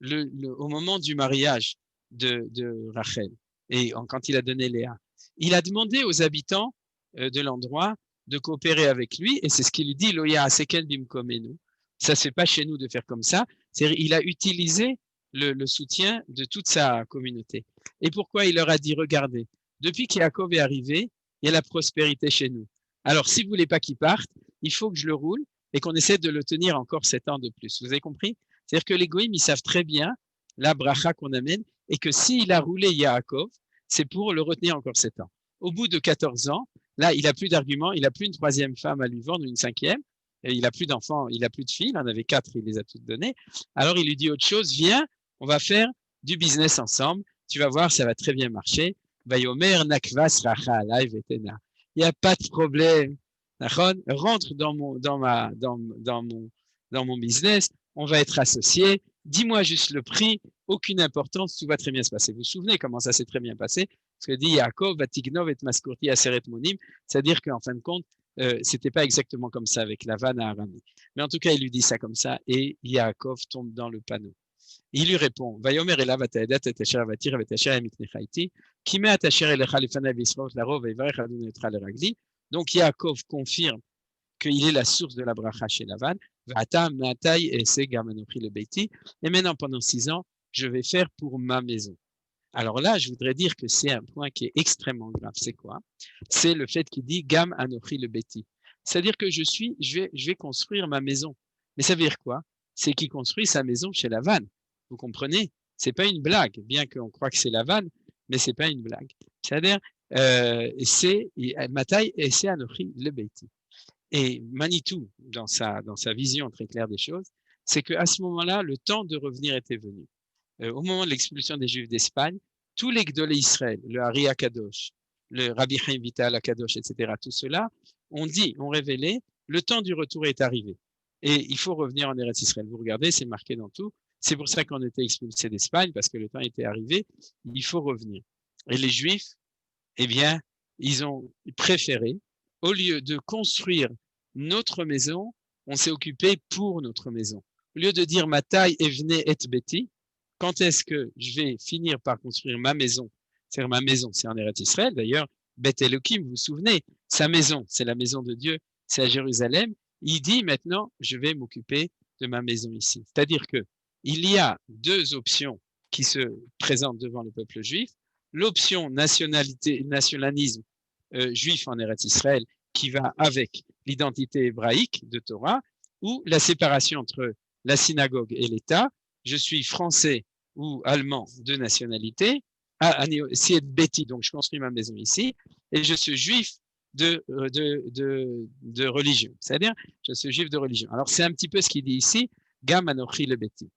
au moment du mariage de Rachel et quand il a donné Léa. Il a demandé aux habitants de l'endroit de coopérer avec lui et c'est ce qu'il lui dit, Loya Asekel Bimkomenu. Ça ne se fait pas chez nous de faire comme ça. C'est-à-dire, il a utilisé le soutien de toute sa communauté. Et pourquoi il leur a dit, regardez, depuis qu'Yaakov est arrivé, il y a la prospérité chez nous. Alors, si vous ne voulez pas qu'il parte, il faut que je le roule et qu'on essaie de le tenir encore 7 ans de plus. Vous avez compris? C'est-à-dire que les goïms, ils savent très bien la bracha qu'on amène et que s'il a roulé Yaakov, c'est pour le retenir encore 7 ans. Au bout de 14 ans, là, il n'a plus d'argument, il n'a plus une troisième femme à lui vendre, une cinquième, et il n'a plus d'enfants, il n'a plus de filles, il en avait 4, il les a toutes données. Alors, il lui dit autre chose, viens, on va faire du business ensemble, tu vas voir, ça va très bien marcher. Vayomer nakvas racha alay vetena. Il n'y a pas de problème. Rentre dans mon business, on va être associés, dis-moi juste le prix, aucune importance, tout va très bien se passer. Vous vous souvenez comment ça s'est très bien passé? Ce que dit Yaakov, Vatignov et Maskurti Aseret Monim, c'est-à-dire qu'en fin de compte, c'était pas exactement comme ça avec Lavan à Arami. Mais en tout cas, il lui dit ça comme ça et Yaakov tombe dans le panneau. Il lui répond, Vayomer elav ataedat et asher avatir et asher amiknecha iti, ki me'at asher elecha lefanav yisraot larov ve'yivarech Adonai otcha leragli. Donc Yaakov confirme qu'il est la source de la bracha chez Lavan. Et maintenant, pendant 6 ans, je vais faire pour ma maison. Alors là, je voudrais dire que c'est un point qui est extrêmement grave. C'est quoi? C'est le fait qu'il dit Gam Anochi le Beti. C'est-à-dire que je vais construire ma maison. Mais ça veut dire quoi? C'est qu'il construit sa maison chez Lavan. Vous comprenez? C'est pas une blague, bien qu'on croit que c'est Lavan, mais c'est pas une blague. C'est-à-dire, c'est Matai et c'est Anochi le Beti. Et Manitou, dans sa vision très claire des choses, c'est qu'à ce moment-là, le temps de revenir était venu. Au moment de l'expulsion des Juifs d'Espagne, tous les Gdolé Israël, le Hari Akadosh, le Rabbi Chaim Vital Akadosh, etc., tout cela, ont révélé, le temps du retour est arrivé. Et il faut revenir en Eretz Israël. Vous regardez, c'est marqué dans tout. C'est pour ça qu'on était expulsés d'Espagne, parce que le temps était arrivé. Il faut revenir. Et les Juifs, eh bien, ils ont préféré, au lieu de construire notre maison, on s'est occupé pour notre maison. Au lieu de dire ma taille evne et beti, quand est-ce que je vais finir par construire ma maison? C'est-à-dire ma maison, c'est en Eretz Israël d'ailleurs. Beth Elohim, vous vous souvenez, sa maison, c'est la maison de Dieu, c'est à Jérusalem. Il dit maintenant, je vais m'occuper de ma maison ici. C'est-à-dire que il y a deux options qui se présentent devant le peuple juif. L'option nationalisme juif en Eretz Israël qui va avec l'identité hébraïque de Torah, ou la séparation entre la synagogue et l'État. Je suis français ou allemand de nationalité, c'est Betty, donc je construis ma maison ici, et je suis juif de religion, c'est-à-dire je suis juif de religion. Alors c'est un petit peu ce qu'il dit ici, Gam Anochi le Betty.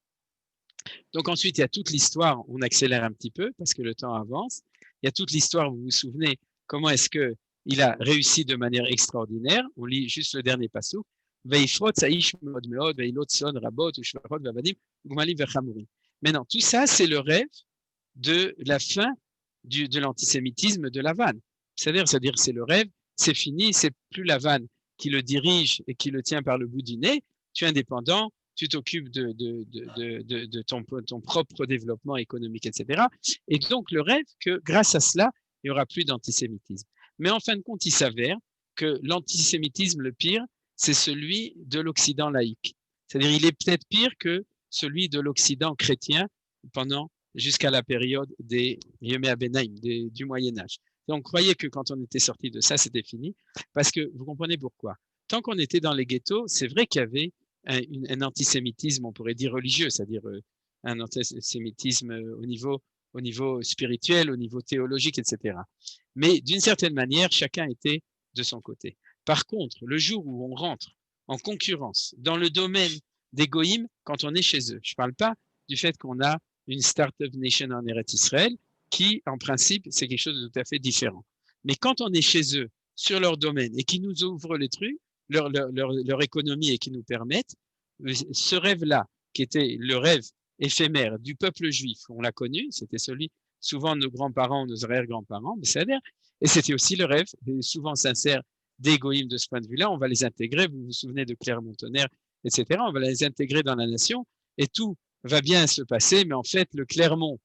Donc ensuite il y a toute l'histoire, on accélère un petit peu parce que le temps avance, il y a toute l'histoire, vous vous souvenez, comment est-ce qu'il a réussi de manière extraordinaire, on lit juste le dernier passage, Maintenant, tout ça, c'est le rêve de la fin de l'antisémitisme de Lavan. C'est-à-dire, c'est le rêve, c'est fini, c'est plus Lavan qui le dirige et qui le tient par le bout du nez. Tu es indépendant, tu t'occupes de ton propre développement économique, etc. Et donc, le rêve que grâce à cela, il n'y aura plus d'antisémitisme. Mais en fin de compte, il s'avère que l'antisémitisme, le pire, c'est celui de l'Occident laïque. C'est-à-dire, il est peut-être pire que celui de l'Occident chrétien jusqu'à la période des Yemé Abenaïm, du Moyen-Âge. Donc, croyez que quand on était sorti de ça, c'était fini, parce que vous comprenez pourquoi. Tant qu'on était dans les ghettos, c'est vrai qu'il y avait un antisémitisme, on pourrait dire religieux, c'est-à-dire un antisémitisme au niveau spirituel, au niveau théologique, etc. Mais d'une certaine manière, chacun était de son côté. Par contre, le jour où on rentre en concurrence dans le domaine des goïms, quand on est chez eux, je ne parle pas du fait qu'on a une start-up nation en Eretz Israël, qui, en principe, c'est quelque chose de tout à fait différent. Mais quand on est chez eux, sur leur domaine, et qui nous ouvrent les trucs, leur économie et qui nous permettent, ce rêve-là, qui était le rêve éphémère du peuple juif, on l'a connu, c'était celui souvent de nos grands-parents, nos arrière-grands-parents, et c'était aussi le rêve, souvent sincère, des goïms de ce point de vue-là, on va les intégrer, vous vous souvenez de Clermont-Tonnerre, etc., on va les intégrer dans la nation, et tout va bien se passer, mais en fait, le Clermont,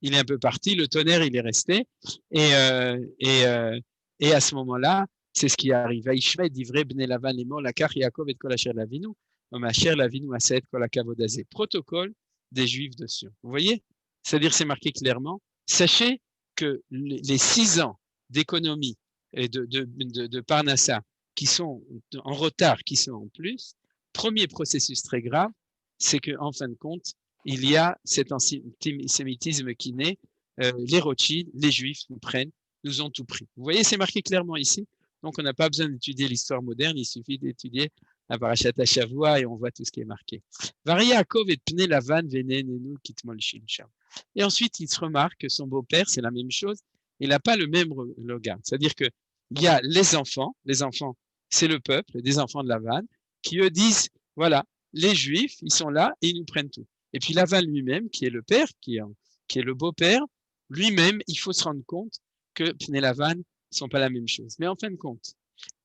il est un peu parti, le Tonnerre, il est resté, et à ce moment-là, c'est ce qui arrive. Vaishma divrei bnei Lavan lemor lakach Yaakov et kol asher lavinu, asher lavinu aset kol hakavodazé. Protocole des Juifs de Sion. Vous voyez? C'est-à-dire, c'est marqué clairement. Sachez que les 6 ans d'économie et de Parnassa qui sont en retard, qui sont en plus, premier processus très grave, c'est qu'en fin de compte, il y a cet antisémitisme qui naît. Les Rothschild, les Juifs nous ont tout pris. Vous voyez, c'est marqué clairement ici. Donc, on n'a pas besoin d'étudier l'histoire moderne, il suffit d'étudier la Parashat Shavua et on voit tout ce qui est marqué. Yaakov et Pnei Lavan venenenu kitmol shinsham. Et ensuite, il se remarque que son beau-père, c'est la même chose, il n'a pas le même regard. C'est-à-dire qu'il y a les enfants, c'est le peuple, des enfants de Lavan, qui eux disent, voilà, les Juifs, ils sont là et ils nous prennent tout. Et puis Lavan lui-même, qui est le père, qui est le beau-père, lui-même, il faut se rendre compte que Pnei Lavan ne sont pas la même chose. Mais en fin de compte,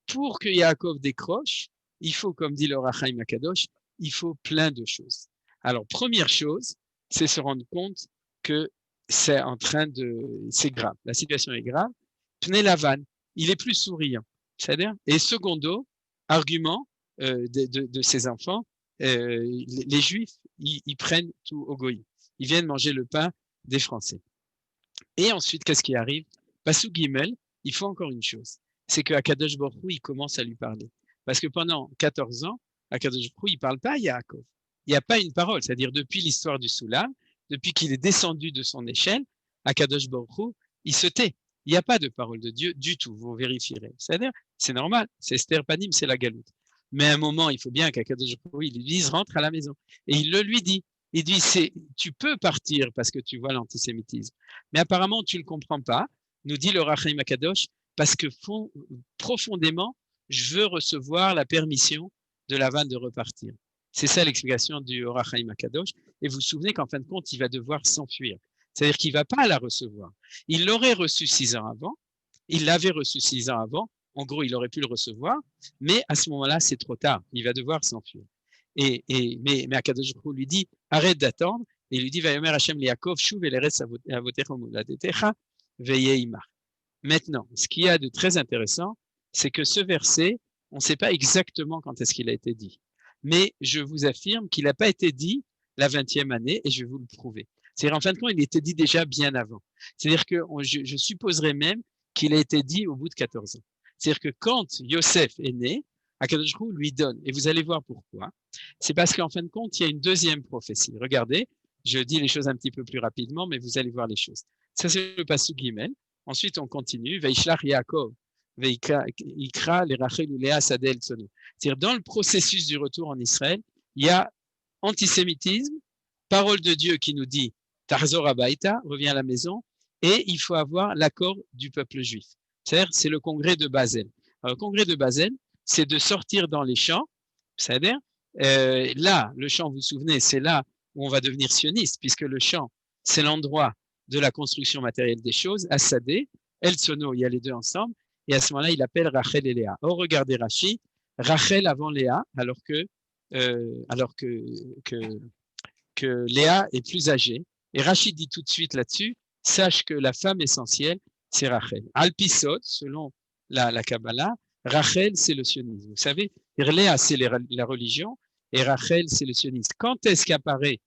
pour que Yaakov décroche, il faut, comme dit le Ohr HaChaim HaKadosh, il faut plein de choses. Alors, première chose, c'est se rendre compte que c'est grave. La situation est grave. Pnei Lavan, il est plus souriant. C'est-à-dire, et secondo, argument de ses enfants, les Juifs, ils prennent tout au goïm. Ils viennent manger le pain des Français. Et ensuite, qu'est-ce qui arrive? Passou Gimel, il faut encore une chose, c'est qu'Akadosh Baruch Hu, il commence à lui parler. Parce que pendant 14 ans, Akadosh Baruch Hu, il ne parle pas à Yaakov. Il n'y a pas une parole, c'est-à-dire depuis l'histoire du Soulam, depuis qu'il est descendu de son échelle, Akadosh Baruch Hu, il se tait. Il n'y a pas de parole de Dieu du tout, vous vérifierez. C'est-à-dire, c'est normal, c'est Esther Panim, c'est la galoute. Mais à un moment, il faut bien qu'Akadosh Baruch Hu, il lui dise, rentre à la maison. Et il le lui dit. Il dit, tu peux partir parce que tu vois l'antisémitisme. Mais apparemment, tu ne le comprends pas, nous dit le Ohr HaChaim HaKadosh, parce que profondément, je veux recevoir la permission de Lavan de repartir. C'est ça l'explication du Ohr HaChaim HaKadosh. Et vous vous souvenez qu'en fin de compte, il va devoir s'enfuir. C'est-à-dire qu'il ne va pas la recevoir. Il l'aurait reçu 6 ans avant, il l'avait reçu 6 ans avant, En gros, il aurait pu le recevoir, mais à ce moment-là, c'est trop tard. Il va devoir s'enfuir. Mais Akadosh Baruch Hu lui dit, arrête d'attendre. Et il lui dit, Vayomer Hashem liYakov, shuv eleretz avotecha umoladetecha veyeh imach. Maintenant, ce qu'il y a de très intéressant, c'est que ce verset, on ne sait pas exactement quand est-ce qu'il a été dit. Mais je vous affirme qu'il n'a pas été dit la 20e année et je vais vous le prouver. C'est-à-dire, en fin de compte, il était dit déjà bien avant. C'est-à-dire que je supposerais même qu'il a été dit au bout de 14 ans. C'est-à-dire que quand Yosef est né, Akadosh Baruch Hu lui donne, et vous allez voir pourquoi, c'est parce qu'en fin de compte, il y a une deuxième prophétie. Regardez, je dis les choses un petit peu plus rapidement, mais vous allez voir les choses. Ça, c'est le passage Gimel. Ensuite, on continue. Veishlach Yaakov, veikra le Rachel ou Léa Sadeh el Tsono. C'est-à-dire, dans le processus du retour en Israël, il y a antisémitisme, parole de Dieu qui nous dit Tarzor Abaïta, reviens à la maison, et il faut avoir l'accord du peuple juif. C'est-à-dire, c'est le congrès de Basel. Alors, le congrès de Basel, c'est de sortir dans les champs, c'est-à-dire, là, le champ, vous vous souvenez, c'est là où on va devenir sioniste, puisque le champ, c'est l'endroit de la construction matérielle des choses, Assadé, El Tsono, il y a les deux ensemble, et à ce moment-là, il appelle Rachel et Léa. Or, regardez Rachi, Rachel avant Léa, alors que Léa est plus âgée. Et Rachi dit tout de suite là-dessus, sache que la femme essentielle, c'est Rachel. Alpisot, selon la Kabbalah, Rachel, c'est le sionisme. Vous savez, Léa, c'est la religion, et Rachel, c'est le sionisme. Quand est-ce qu'apparaît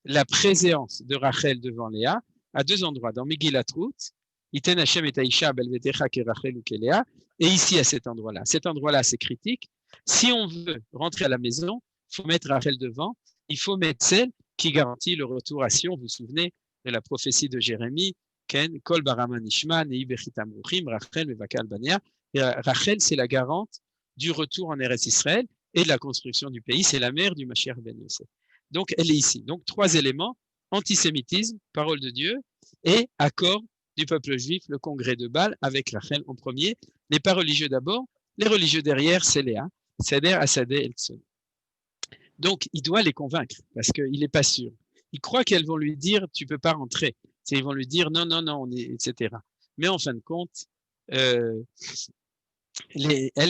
la présence de Rachel devant Léa? À deux endroits, dans Megillat Ruth, Iten Hashem et Aisha belvetecha ke Rachel ou ke Léa, et ici à cet endroit-là. Cet endroit-là, c'est critique. Si on veut rentrer à la maison, il faut mettre Rachel devant, il faut mettre celle qui garantit le retour à Sion. Vous vous souvenez de la prophétie de Jérémie, Ken, Kol Barama Nishma, Nei Bechitam Ruchim, Rachel Mevakal Banea. Rachel, c'est la garante du retour en Eretz Israël et de la construction du pays. C'est la mère du Mashiach ben Yosef. Donc, elle est ici. Donc, trois éléments, antisémitisme, parole de Dieu, et accord du peuple juif, le congrès de Bâle, avec Rachel en premier. Les pas religieux d'abord, les religieux derrière, c'est Léa, c'est-à-dire Assadeh et Tson. Donc, il doit les convaincre, parce qu'il n'est pas sûr. Il croit qu'elles vont lui dire, tu ne peux pas rentrer. Ils vont lui dire, non, etc. Mais en fin de compte, elles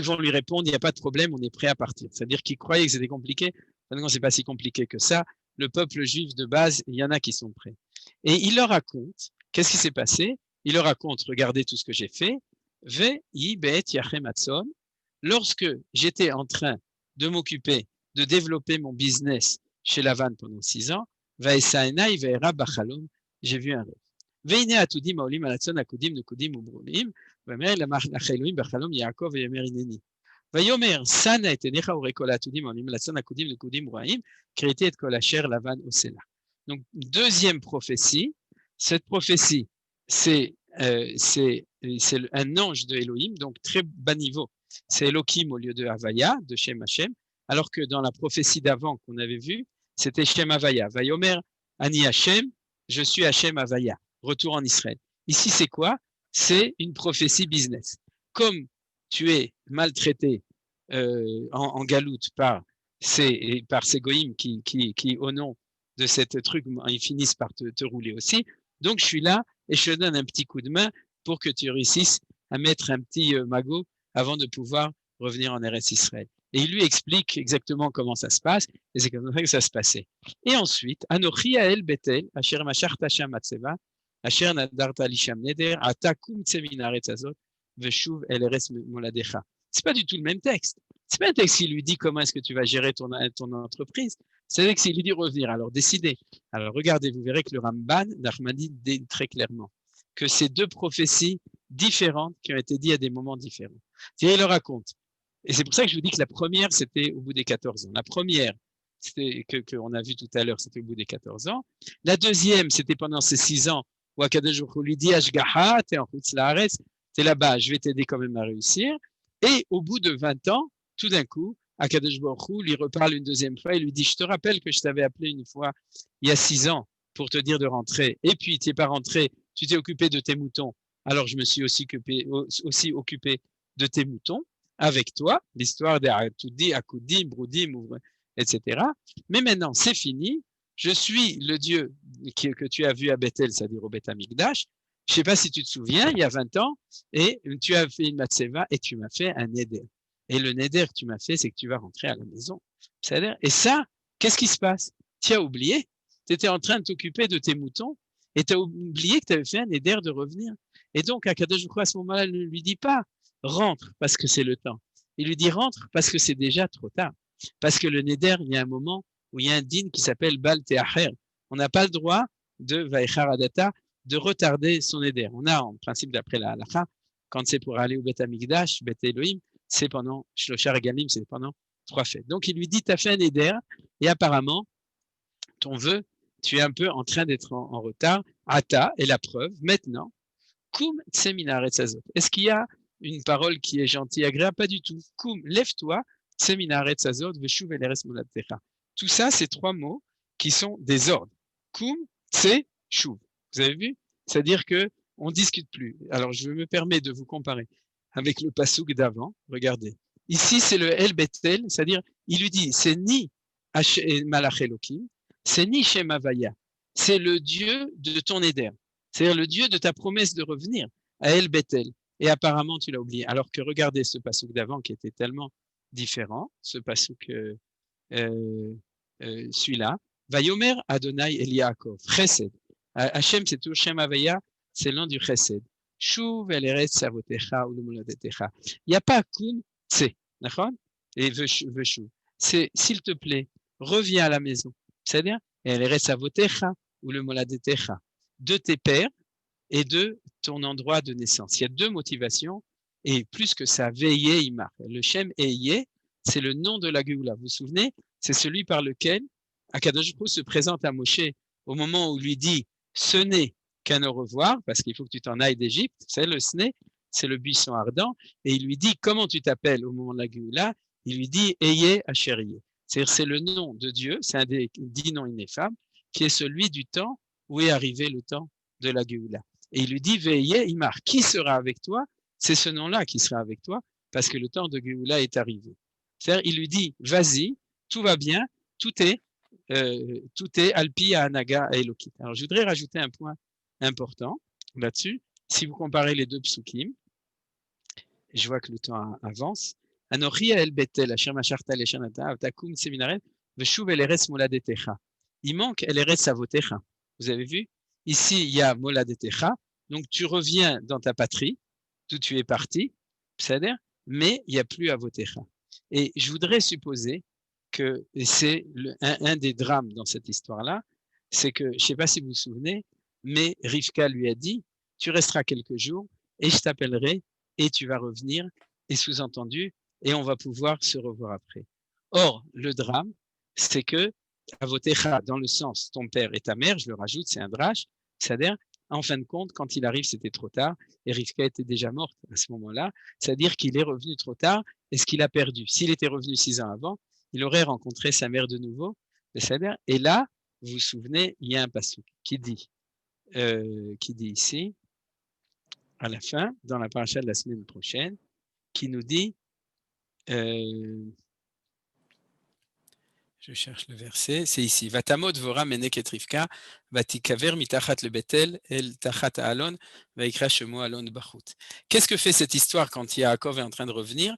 vont lui répondre, il n'y a pas de problème, on est prêt à partir. C'est-à-dire qu'ils croyaient que c'était compliqué. Maintenant, c'est pas si compliqué que ça. Le peuple juif de base, il y en a qui sont prêts. Et il leur raconte, qu'est-ce qui s'est passé? Il leur raconte, regardez tout ce que j'ai fait. Lorsque j'étais en train de m'occuper, de développer mon business chez Lavan pendant 6 ans, j'ai vu un rêve. ויאמר שנה את עיניך וראה כל העתודים העולים לצאן עקודים נקודים רעים כריתי את כל אשר לבן עושה לה. Donc deuxième prophétie, cette prophétie c'est un ange de Elohim, donc très bas niveau, c'est Elohim au lieu de Havaya, de Shem Hashem, alors que dans la prophétie d'avant qu'on avait vue, c'était Shem Havaya. Vayomer Ani Hashem, je suis Hashem Havaya, retour en Israël. Ici c'est quoi? C'est une prophétie business. Comme tu es maltraité en galoute par ces goïms qui, au nom de cette truc, ils finissent par te rouler aussi. Donc, je suis là et je te donne un petit coup de main pour que tu réussisses à mettre un petit magot avant de pouvoir revenir en Eretz Israël. Et il lui explique exactement comment ça se passe, et c'est comme ça que ça se passait. Et ensuite, Anochi Ael Betel, Asher Macharta Sham Matseva, Asher Nadarta Lisham Neder, Atakum Tseminaretz Azot, Veshuv El Eretz Moladecha. C'est pas du tout le même texte. C'est pas un texte qui lui dit comment est-ce que tu vas gérer ton entreprise. C'est un texte qui lui dit revenir. Alors décidez. Alors regardez, vous verrez que le Ramban d'Ahmadi dit très clairement que c'est deux prophéties différentes qui ont été dites à des moments différents. Il le raconte. Et c'est pour ça que je vous dis que la première, c'était au bout des 14 ans. La première, c'était qu'on a vu tout à l'heure, c'était au bout des 14 ans. La deuxième, c'était pendant ces 6 ans où Akadosh Baruch Hu lui dit Ashgaha, t'es en Chutz Laaretz, t'es là-bas, je vais t'aider quand même à réussir. Et au bout de 20 ans, tout d'un coup, Akadosh Baruch Hu lui reparle une deuxième fois et lui dit, je te rappelle que je t'avais appelé une fois, il y a 6 ans, pour te dire de rentrer. Et puis, tu n'es pas rentré, tu t'es occupé de tes moutons. Alors, je me suis aussi occupé de tes moutons avec toi, l'histoire des Atoudi, Akoudim, Broudim, etc. Mais maintenant, c'est fini. Je suis le Dieu que tu as vu à Bethel, c'est-à-dire au Beth Amikdash. Je ne sais pas si tu te souviens, il y a 20 ans, et tu as fait une matseva et tu m'as fait un neder. Et le neder que tu m'as fait, c'est que tu vas rentrer à la maison. Et ça, qu'est-ce qui se passe? Tu as oublié, tu étais en train de t'occuper de tes moutons et tu as oublié que tu avais fait un neder de revenir. Et donc, Akadosh Baruch Hu, à ce moment-là, ne lui dit pas rentre parce que c'est le temps. Il lui dit rentre parce que c'est déjà trop tard. Parce que le neder, il y a un moment où il y a un din qui s'appelle Bal Teacher. On n'a pas le droit de Vaïchar Adata de retarder son neder. On a en principe d'après la halakha, quand c'est pour aller au Beth Amikdash, Beth Elohim, c'est pendant Shloshar Regalim, c'est pendant 3 fêtes. Donc il lui dit, tu as fait un neder et apparemment, ton vœu, tu es un peu en train d'être en retard. Ata est la preuve. Maintenant, Koum Tseminaret Sazot. Est-ce qu'il y a une parole qui est gentille, agréable? Pas du tout. Koum, lève-toi, Tseminaret Sazot, Veshuv Eleres Moladtecha. Tout ça, c'est 3 mots qui sont des ordres. Koum, Tse, Shuv. Vous avez vu? C'est-à-dire que on discute plus. Alors, je me permets de vous comparer avec le passouk d'avant. Regardez. Ici, c'est le El Betel, c'est-à-dire, il lui dit, c'est ni Malach Elokim, c'est ni Shem Havaya, c'est le Dieu de ton éder, c'est-à-dire le Dieu de ta promesse de revenir à El Betel. Et apparemment, tu l'as oublié. Alors que regardez ce passouk d'avant qui était tellement différent, ce passouk celui-là. Vayomer Adonai El Yaakov, Chesed. Hachem, c'est tout Shem Havaya, c'est le nom du Chesed. Shuv el eretz savotecha ou moladetecha. Il n'y a pas Kum Tse, d'accord? Et Veshuv. C'est s'il te plaît, reviens à la maison. C'est-à-dire, el eretz savotecha ou le moladetecha. De tes pères et de ton endroit de naissance. Il y a 2 motivations et plus que ça, veillez Imar. Le Shem Eyé, c'est le nom de la Géoula. Vous vous souvenez? C'est celui par lequel Akadosh Baruch Hu se présente à Moshe au moment où il lui dit ce n'est qu'un au revoir, parce qu'il faut que tu t'en ailles d'Égypte. C'est le Sné, c'est le buisson ardent. Et il lui dit comment tu t'appelles au moment de la Géoula? Il lui dit Eyé Acherié. C'est-à-dire c'est le nom de Dieu, c'est un des 10 noms ineffables, qui est celui du temps où est arrivé le temps de la Géoula. Et il lui dit Veillez Imar, qui sera avec toi? C'est ce nom-là qui sera avec toi, parce que le temps de Géoula est arrivé. C'est-à-dire, il lui dit vas-y, tout va bien, tout est Alpi à Anaga à Elokit. Alors, je voudrais rajouter un point important là-dessus. Si vous comparez les 2 psukim, je vois que le temps avance. Anochi el betel, asher macharta leshanata, avtakum seminaret, veshuv el eretz moladetecha. Il manque el eretz savotecha. Vous avez vu? Ici, il y a moladetecha. Donc, tu reviens dans ta patrie, d'où tu es parti, c'est-à-dire, mais il n'y a plus avotecha. Et je voudrais supposer que c'est un des drames dans cette histoire-là, c'est que, je ne sais pas si vous vous souvenez, mais Rivka lui a dit, tu resteras quelques jours et je t'appellerai et tu vas revenir, et sous-entendu, et on va pouvoir se revoir après. Or, le drame, c'est que Avotecha, dans le sens ton père et ta mère, je le rajoute, c'est un drache, c'est-à-dire, en fin de compte, quand il arrive, c'était trop tard, et Rivka était déjà morte à ce moment-là, c'est-à-dire qu'il est revenu trop tard, et ce qu'il a perdu. S'il était revenu 6 ans avant, il aurait rencontré sa mère de nouveau, c'est-à-dire, et là, vous vous souvenez, il y a un passouk qui dit ici, à la fin, dans la paracha de la semaine prochaine, qui nous dit, je cherche le verset, c'est ici. Vatamot vora menek et rivka, vatikaver mitachat le betel, el tachat alon, vaikra shemo alon bachut. Qu'est-ce que fait cette histoire quand Yaakov est en train de revenir,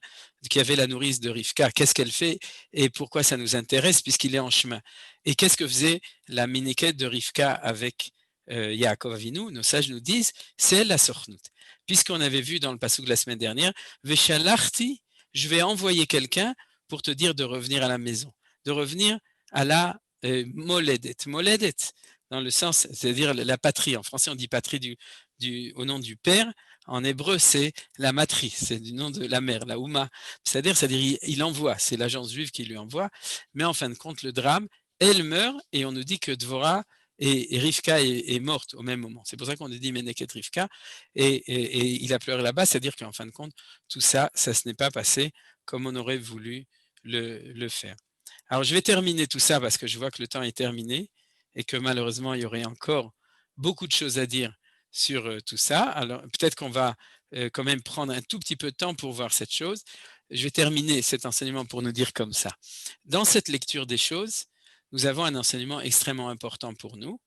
qu'il y avait la nourrice de Rivka? Qu'est-ce qu'elle fait et pourquoi ça nous intéresse puisqu'il est en chemin? Et qu'est-ce que faisait la miniquette de Rivka avec Yaakov Avinu? Nos sages nous disent, c'est la sornout. Puisqu'on avait vu dans le passouk de la semaine dernière, Veshalarti, je vais envoyer quelqu'un pour te dire de revenir à la maison, de revenir à la moledet. Moledet, dans le sens, c'est-à-dire la patrie. En français, on dit patrie au nom du père. En hébreu, c'est la matrie, c'est du nom de la mère, la Ouma. C'est-à-dire il envoie, c'est l'agence juive qui lui envoie. Mais en fin de compte, le drame, elle meurt et on nous dit que Dvorah et Rivka est morte au même moment. C'est pour ça qu'on nous dit Meneket Rivka et il a pleuré là-bas, c'est-à-dire qu'en fin de compte, tout ça se n'est pas passé comme on aurait voulu le faire. Alors, je vais terminer tout ça parce que je vois que le temps est terminé et que malheureusement, il y aurait encore beaucoup de choses à dire sur tout ça. Alors, peut-être qu'on va quand même prendre un tout petit peu de temps pour voir cette chose. Je vais terminer cet enseignement pour nous dire comme ça. Dans cette lecture des choses, nous avons un enseignement extrêmement important pour nous,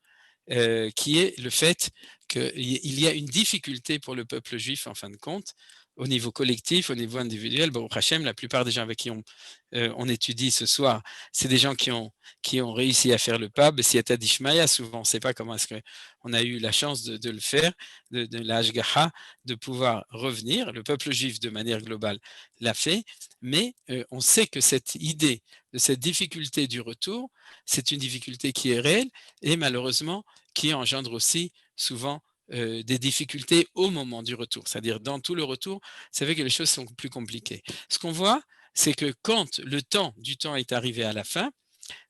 qui est le fait qu'il y a une difficulté pour le peuple juif, en fin de compte, au niveau collectif, au niveau individuel. Baruch Hashem, la plupart des gens avec qui on étudie ce soir, c'est des gens qui ont réussi à faire le pas. B'siyata d'Ishmaïa, souvent, on ne sait pas comment est-ce qu'on a eu la chance de le faire, de la Hashgacha, de pouvoir revenir. Le peuple juif, de manière globale, l'a fait, mais on sait que cette idée de cette difficulté du retour, c'est une difficulté qui est réelle et malheureusement qui engendre aussi souvent des difficultés au moment du retour, c'est-à-dire dans tout le retour, ça fait que les choses sont plus compliquées. Ce qu'on voit, c'est que quand le temps du temps est arrivé à la fin,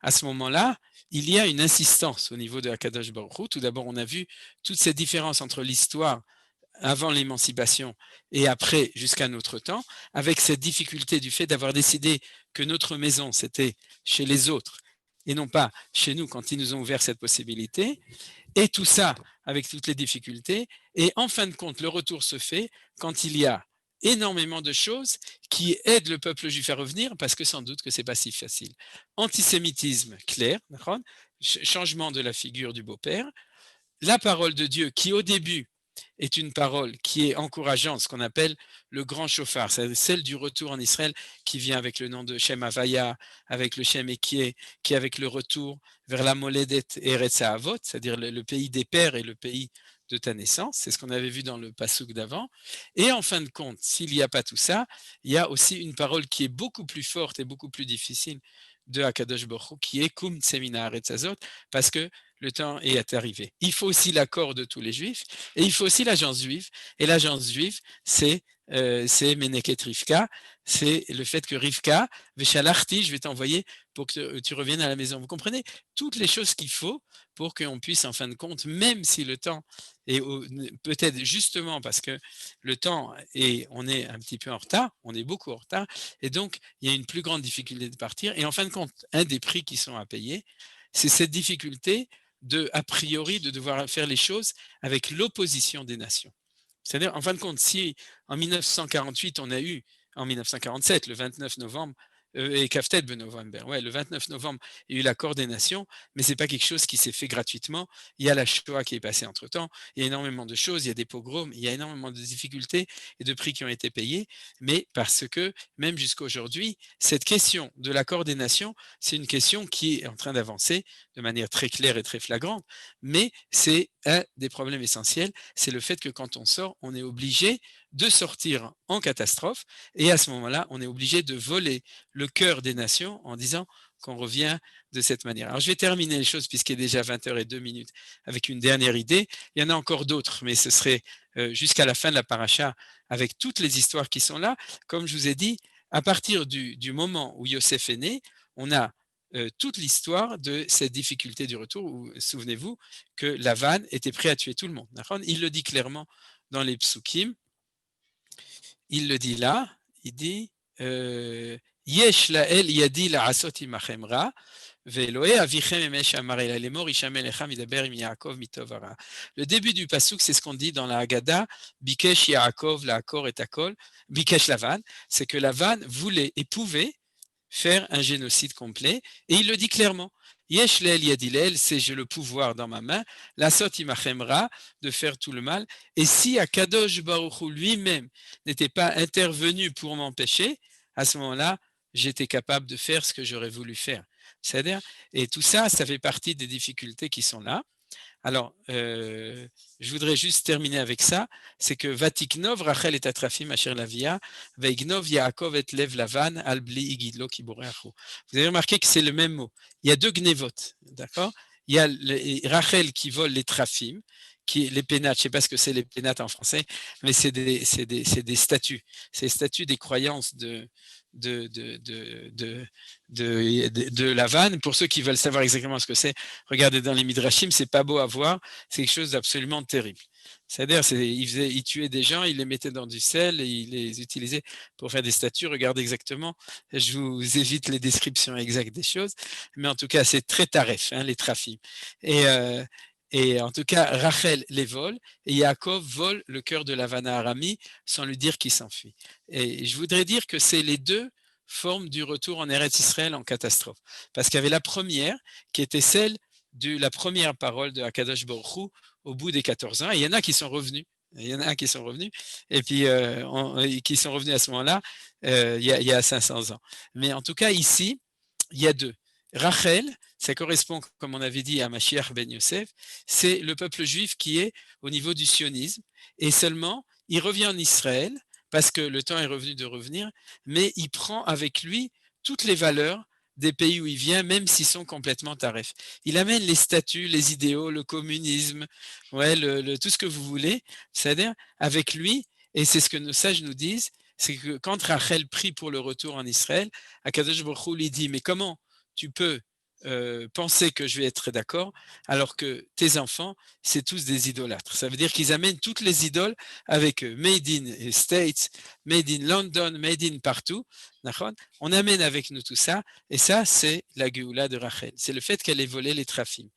à ce moment-là, il y a une insistance au niveau de Akadosh Baruch Hu. Tout d'abord, on a vu toute cette différence entre l'histoire avant l'émancipation et après jusqu'à notre temps, avec cette difficulté du fait d'avoir décidé que notre maison, c'était chez les autres et non pas chez nous quand ils nous ont ouvert cette possibilité. Et tout ça avec toutes les difficultés. Et en fin de compte, le retour se fait quand il y a énormément de choses qui aident le peuple juif à revenir parce que sans doute que c'est pas si facile. Antisémitisme clair, changement de la figure du beau-père, la parole de Dieu qui au début est une parole qui est encourageante, ce qu'on appelle le grand chauffard, c'est celle du retour en Israël qui vient avec le nom de Shem Havaya, avec le Shem Ekié, qui est avec le retour vers la Moledet Eretz Avot, c'est-à-dire le pays des pères et le pays de ta naissance, c'est ce qu'on avait vu dans le Passouk d'avant. Et en fin de compte, s'il n'y a pas tout ça, il y a aussi une parole qui est beaucoup plus forte et beaucoup plus difficile de Hakadosh Baruch Hu, qui est Kum Tsemina Haaretz Hazot, parce que le temps est arrivé. Il faut aussi l'accord de tous les juifs et il faut aussi l'agence juive. Et l'agence juive, c'est Meneket Rivka, c'est le fait que Rivka, Veshalachti, je vais t'envoyer pour que tu reviennes à la maison. Vous comprenez toutes les choses qu'il faut pour qu'on puisse, en fin de compte, même si le temps est peut-être justement parce que le temps est, on est un petit peu en retard, on est beaucoup en retard, et donc il y a une plus grande difficulté de partir. Et en fin de compte, un des prix qui sont à payer, c'est cette difficulté a priori, de devoir faire les choses avec l'opposition des nations. C'est-à-dire, en fin de compte, si en 1948, on a eu, en 1947, le 29 novembre, et Kaftet ben November, ouais, le 29 novembre, il y a eu l'accord des nations, mais ce n'est pas quelque chose qui s'est fait gratuitement. Il y a la Shoah qui est passée entre-temps, il y a énormément de choses, il y a des pogroms, il y a énormément de difficultés et de prix qui ont été payés, mais parce que, même jusqu'à aujourd'hui, cette question de l'accord des nations, c'est une question qui est en train d'avancer de manière très claire et très flagrante, mais c'est un des problèmes essentiels, c'est le fait que quand on sort, on est obligé de sortir en catastrophe, et à ce moment-là, on est obligé de voler le cœur des nations en disant qu'on revient de cette manière. Alors je vais terminer les choses puisqu'il est déjà 20h02 avec une dernière idée. Il y en a encore d'autres, mais ce serait jusqu'à la fin de la paracha avec toutes les histoires qui sont là. Comme je vous ai dit, à partir du moment où Yosef est né, on a toute l'histoire de cette difficulté du retour, où souvenez-vous que Lavan était prêt à tuer tout le monde. Il le dit clairement dans les psukim, il le dit là, il dit Yesh lael yadi la'asot imachem ra, ve'elohe avichem emesh amar el lemor yishameh lecha midaber im Yaakov mitov hara. Le début du pasuk, c'est ce qu'on dit dans la Haggadah, Bikesh Yaakov la'akor et akol, Bikesh Lavan, c'est que Lavan voulait et pouvait faire un génocide complet, et il le dit clairement. Yesh leel yadilel, c'est j'ai le pouvoir dans ma main, la sot imachemra, de faire tout le mal, et si Akadosh Baruch Hu lui-même n'était pas intervenu pour m'empêcher, à ce moment-là, j'étais capable de faire ce que j'aurais voulu faire. C'est-à-dire, et tout ça, ça fait partie des difficultés qui sont là. Alors, je voudrais juste terminer avec ça, c'est que Vatiknov Rachel et Atrafim Asher Lavia, Veignov Yaakov et Lev Lavan, Albli Igidlo Kiboreachu. Vous avez remarqué que c'est le même mot. Il y a deux gnevot, d'accord? Il y a Rachel qui vole les trafim, les pénates, je ne sais pas ce que c'est les pénates en français, mais c'est des statues. C'est les statues des croyances de Lavan. Pour ceux qui veulent savoir exactement ce que c'est, regardez dans les Midrashim, c'est pas beau à voir, c'est quelque chose d'absolument terrible. C'est-à-dire, il tuait des gens, il les mettait dans du sel et il les utilisait pour faire des statues. Regardez exactement, je vous évite les descriptions exactes des choses, mais en tout cas, c'est très taref, les trafim. Et en tout cas, Rachel les vole et Yaakov vole le cœur de Lavan à Arami sans lui dire qu'il s'enfuit. Et je voudrais dire que c'est les deux formes du retour en Eretz Israël en catastrophe. Parce qu'il y avait la première qui était celle de la première parole de Hakadosh Baruch Hu au bout des 14 ans, et il y en a qui sont revenus. Il y en a qui sont revenus, et puis qui sont revenus à ce moment-là, il y a 500 ans. Mais en tout cas, ici, il y a deux. Rachel, ça correspond, comme on avait dit, à Mashiach ben Yosef, c'est le peuple juif qui est au niveau du sionisme, et seulement, il revient en Israël, parce que le temps est revenu de revenir, mais il prend avec lui toutes les valeurs des pays où il vient, même s'ils sont complètement tarifs. Il amène les statuts, les idéaux, le communisme, ouais, tout ce que vous voulez, c'est-à-dire avec lui, et c'est ce que nos sages nous disent, c'est que quand Rachel prie pour le retour en Israël, Akadosh Baruch Hu lui dit, mais comment tu peux penser que je vais être d'accord alors que tes enfants, c'est tous des idolâtres. Ça veut dire qu'ils amènent toutes les idoles avec eux. Made in States, made in London, made in partout. On amène avec nous tout ça, et ça, c'est la Géoula de Rachel. C'est le fait qu'elle ait volé les traphim.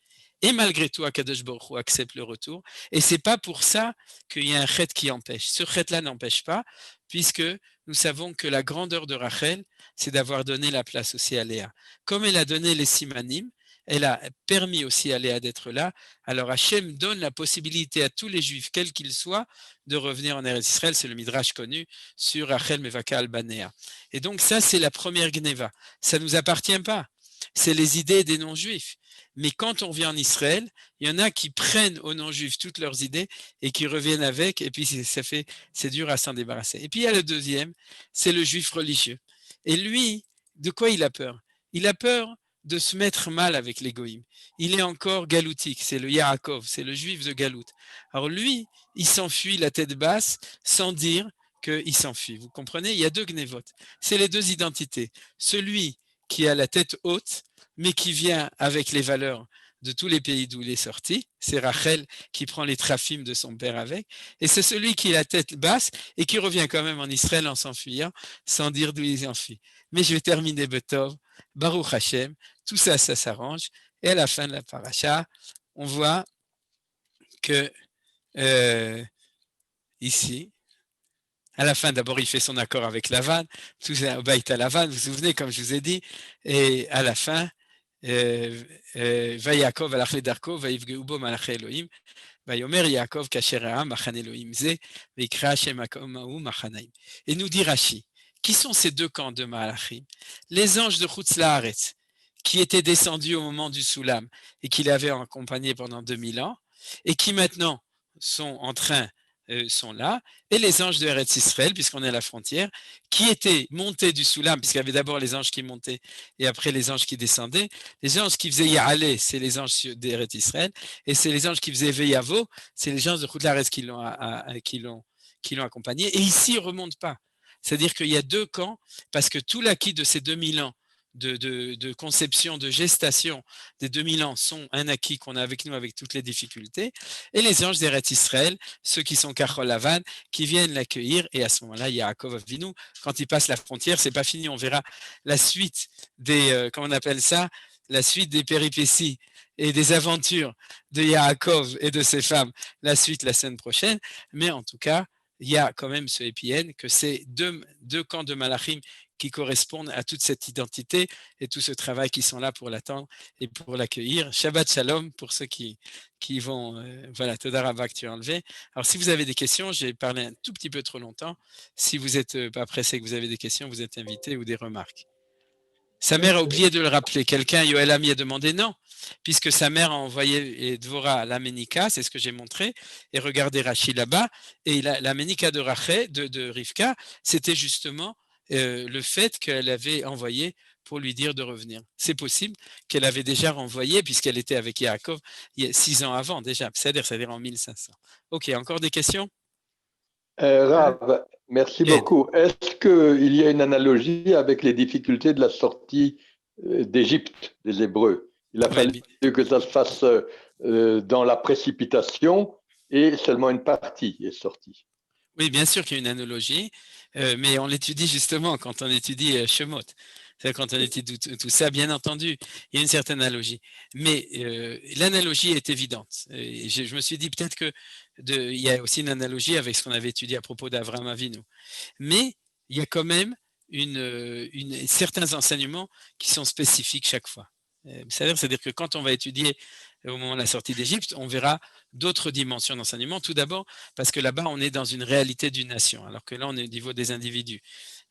Et malgré tout, Akadosh Baruch Hu accepte le retour. Et c'est pas pour ça qu'il y a un chet qui empêche. Ce chet-là n'empêche pas, puisque nous savons que la grandeur de Rachel, c'est d'avoir donné la place aussi à Léa. Comme elle a donné les simanim, elle a permis aussi à Léa d'être là. Alors Hachem donne la possibilité à tous les Juifs, quels qu'ils soient, de revenir en Eretz Israël. C'est le midrash connu sur Rachel Mevaka Albanea. Et donc ça, c'est la première Gneva. Ça ne nous appartient pas. C'est les idées des non-juifs. Mais quand on vient en Israël, il y en a qui prennent aux non-juifs toutes leurs idées et qui reviennent avec, et puis c'est dur à s'en débarrasser. Et puis il y a le deuxième, c'est le juif religieux. Et lui, de quoi il a peur? Il a peur de se mettre mal avec les goïms. Il est encore galoutique, c'est le Yaakov, c'est le juif de Galout. Alors lui, il s'enfuit la tête basse sans dire qu'il s'enfuit. Vous comprenez? Il y a deux gnevot. C'est les deux identités. Celui qui a la tête haute, mais qui vient avec les valeurs de tous les pays d'où il est sorti. C'est Rachel qui prend les traphim de son père avec. Et c'est celui qui a la tête basse et qui revient quand même en Israël en s'enfuyant, sans dire d'où il s'enfuit. Mais je vais terminer Betov, Baruch Hashem, tout ça, ça s'arrange. Et à la fin de la paracha, on voit que ici, à la fin, d'abord, il fait son accord avec Lavan, tout ça, Baïta Lavan, vous vous souvenez, comme je vous ai dit, et à la fin, Vaïakov alach ledarko, vaïvgeu bo malaché Elohim, vaïomer Yaakov kasher ha'am machan Elohim ze, veikra Hashem hakom ha'u machanaim. Et nous dit Rashi, qui sont ces deux camps de Malachim? Les anges de Chutz Laaretz, qui étaient descendus au moment du Soulam et qui l'avaient accompagné pendant 2000 ans, et qui maintenant sont là, et les anges de Eretz Israël, puisqu'on est à la frontière, qui étaient montés du Soulam, puisqu'il y avait d'abord les anges qui montaient et après les anges qui descendaient. Les anges qui faisaient Ya'aleh, c'est les anges d'Eretz Israël, et c'est les anges qui faisaient Veyavo, c'est les anges de Chutlaretz qui l'ont accompagné. Et ici, ils ne remontent pas. C'est-à-dire qu'il y a deux camps, parce que tout l'acquis de ces 2000 ans de conception, de gestation des 2000 ans sont un acquis qu'on a avec nous avec toutes les difficultés. Et les anges d'Eretz Israël, ceux qui sont Kachol Lavan, qui viennent l'accueillir. Et à ce moment-là, Yaakov Avinu, quand il passe la frontière, c'est pas fini. On verra la suite des, comment on appelle ça, la suite des péripéties et des aventures de Yaakov et de ses femmes, la suite la semaine prochaine. Mais en tout cas, il y a quand même ce épien que c'est deux camps de Malachim qui correspondent à toute cette identité et tout ce travail qui sont là pour l'attendre et pour l'accueillir. Shabbat Shalom pour ceux qui vont, voilà, Toda Rabba que tu as enlevé. Alors si vous avez des questions, j'ai parlé un tout petit peu trop longtemps. Si vous n'êtes pas pressé, que vous avez des questions, vous êtes invité ou des remarques. Sa mère a oublié de le rappeler. Quelqu'un, Yoel Ami, a demandé non, puisque sa mère a envoyé Dvora la Ménika, c'est ce que j'ai montré, et regardez Rachid là-bas, et la Ménika de Rachel, de Rivka, c'était justement le fait qu'elle avait envoyé pour lui dire de revenir. C'est possible qu'elle avait déjà renvoyé, puisqu'elle était avec Yaakov 6 ans avant déjà, c'est-à-dire en 1500. Ok, encore des questions? Rav, merci beaucoup. Est-ce qu'il y a une analogie avec les difficultés de la sortie d'Égypte des Hébreux? Il a fallu que ça se fasse dans la précipitation et seulement une partie est sortie. Oui, bien sûr qu'il y a une analogie, mais on l'étudie justement quand on étudie Shemot. C'est-à-dire quand on étudie tout ça, bien entendu, il y a une certaine analogie. Mais l'analogie est évidente. Je me suis dit peut-être qu'il y a aussi une analogie avec ce qu'on avait étudié à propos d'Avraham Avinu. Mais il y a quand même certains enseignements qui sont spécifiques chaque fois. C'est-à-dire que quand on va étudier au moment de la sortie d'Égypte, on verra d'autres dimensions d'enseignement. Tout d'abord, parce que là-bas, on est dans une réalité d'une nation, alors que là, on est au niveau des individus.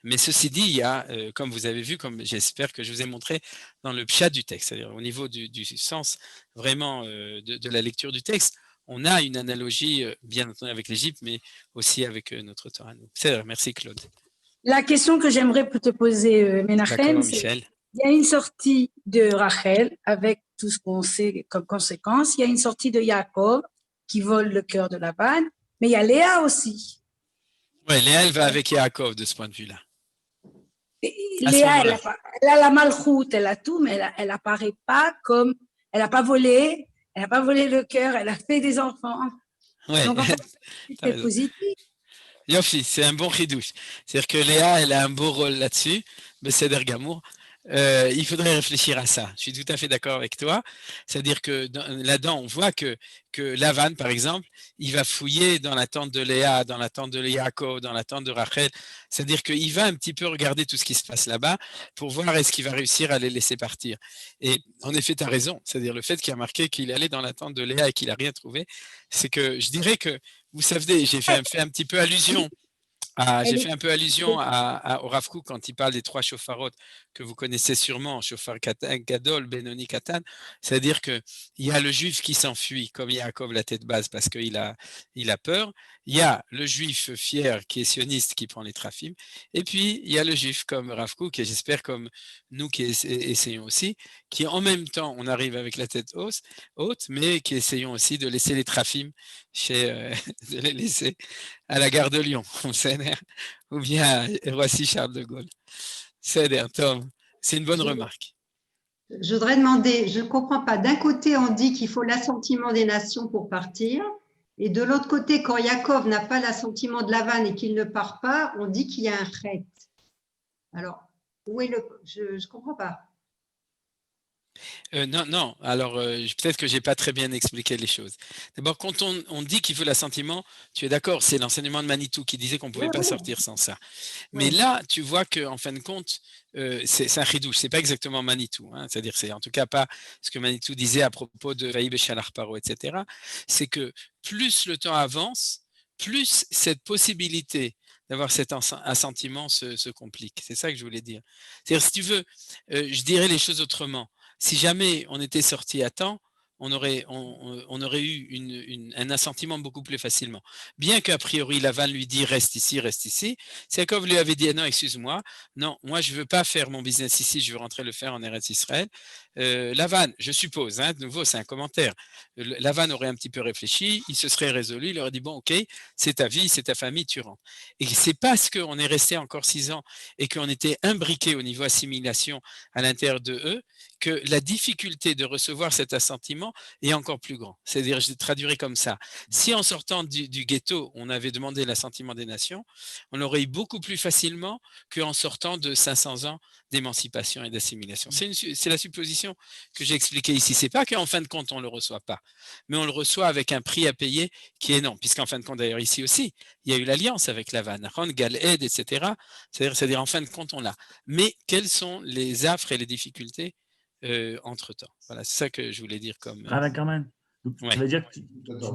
Mais ceci dit, il y a, comme vous avez vu, comme j'espère que je vous ai montré dans le pshat du texte, c'est-à-dire au niveau du sens vraiment de la lecture du texte, on a une analogie, bien entendu, avec l'Égypte, mais aussi avec notre Torah. C'est vrai, merci Claude. La question que j'aimerais te poser, Menachem, c'est Michel. il y a une sortie de Rachel avec tout ce qu'on sait comme conséquence. Il y a une sortie de Jacob qui vole le cœur de Laban, mais il y a Léa aussi. Oui, Léa, elle va avec Yaakov de ce point de vue-là. Léa, elle a la malchoute, elle a tout, mais elle apparaît pas comme, elle n'a pas volé le cœur, elle a fait des enfants. Ouais. Donc, en fait, c'est positif. Yofi, c'est un bon chidouche. C'est-à-dire que Léa, elle a un beau rôle là-dessus, mais c'est d'Ergamour. Il faudrait réfléchir à ça. Je suis tout à fait d'accord avec toi. C'est-à-dire que là-dedans, on voit que Lavan, par exemple, il va fouiller dans la tente de Léa, dans la tente de Yaakov, dans la tente de Rachel. C'est-à-dire qu'il va un petit peu regarder tout ce qui se passe là-bas pour voir est-ce qu'il va réussir à les laisser partir. Et en effet, tu as raison. C'est-à-dire le fait qu'il a marqué qu'il allait dans la tente de Léa et qu'il n'a rien trouvé, c'est que je dirais que, vous savez, j'ai fait un petit peu allusion. J'ai fait un peu allusion au Rav Kook quand il parle des 3 shofarot que vous connaissez sûrement, shofar gadol, benoni, katan. C'est-à-dire qu'il y a le juif qui s'enfuit comme Yaakov la tête basse parce qu'il a peur. Il y a le juif fier qui est sioniste qui prend les trafim. Et puis il y a le juif comme Rav Kook et j'espère comme nous qui essayons aussi, qui en même temps on arrive avec la tête haute, mais qui essayons aussi de laisser les trafim de les laisser à la gare de Lyon, ou bien à Roissy Charles de Gaulle. C'est une bonne remarque. Je voudrais demander, je ne comprends pas, d'un côté on dit qu'il faut l'assentiment des nations pour partir, et de l'autre côté, quand Yaakov n'a pas l'assentiment de Lavan et qu'il ne part pas, on dit qu'il y a un chet. Alors, où est je ne comprends pas. Non. Alors, peut-être que je n'ai pas très bien expliqué les choses. D'abord, quand on dit qu'il faut l'assentiment, tu es d'accord, c'est l'enseignement de Manitou qui disait qu'on ne pouvait pas sortir sans ça. Mais là, tu vois qu'en fin de compte, c'est un chidouche, ce n'est pas exactement Manitou. Hein, c'est-à-dire, c'est en tout cas pas ce que Manitou disait à propos de Vaïb et Shalar Paro, etc. C'est que plus le temps avance, plus cette possibilité d'avoir cet assentiment se complique. C'est ça que je voulais dire. C'est-à-dire, si tu veux, je dirais les choses autrement. Si jamais on était sorti à temps, on aurait eu un assentiment beaucoup plus facilement. Bien qu'a priori, Lavan lui dit reste ici. Si Yaakov lui avait dit non, excuse-moi, non, moi je ne veux pas faire mon business ici, je veux rentrer le faire en Eretz Israël. Lavan, je suppose, de nouveau c'est un commentaire, Lavan aurait un petit peu réfléchi, il se serait résolu, il aurait dit bon ok, c'est ta vie, c'est ta famille, tu rentres. Et c'est parce qu'on est resté encore 6 ans et qu'on était imbriqué au niveau assimilation à l'intérieur de eux que la difficulté de recevoir cet assentiment est encore plus grand. C'est-à-dire, je traduirai comme ça. Si en sortant du ghetto, on avait demandé l'assentiment des nations, on l'aurait eu beaucoup plus facilement qu'en sortant de 500 ans d'émancipation et d'assimilation. C'est la supposition que j'ai expliquée ici. C'est pas qu'en fin de compte, on ne le reçoit pas, mais on le reçoit avec un prix à payer qui est énorme. Puisqu'en fin de compte, d'ailleurs, ici aussi, il y a eu l'alliance avec Lavan, Galed, etc. C'est-à-dire, en fin de compte, on l'a. Mais quels sont les affres et les difficultés entre-temps. Voilà, c'est ça que je voulais dire comme... Carmen, ça veut dire que tu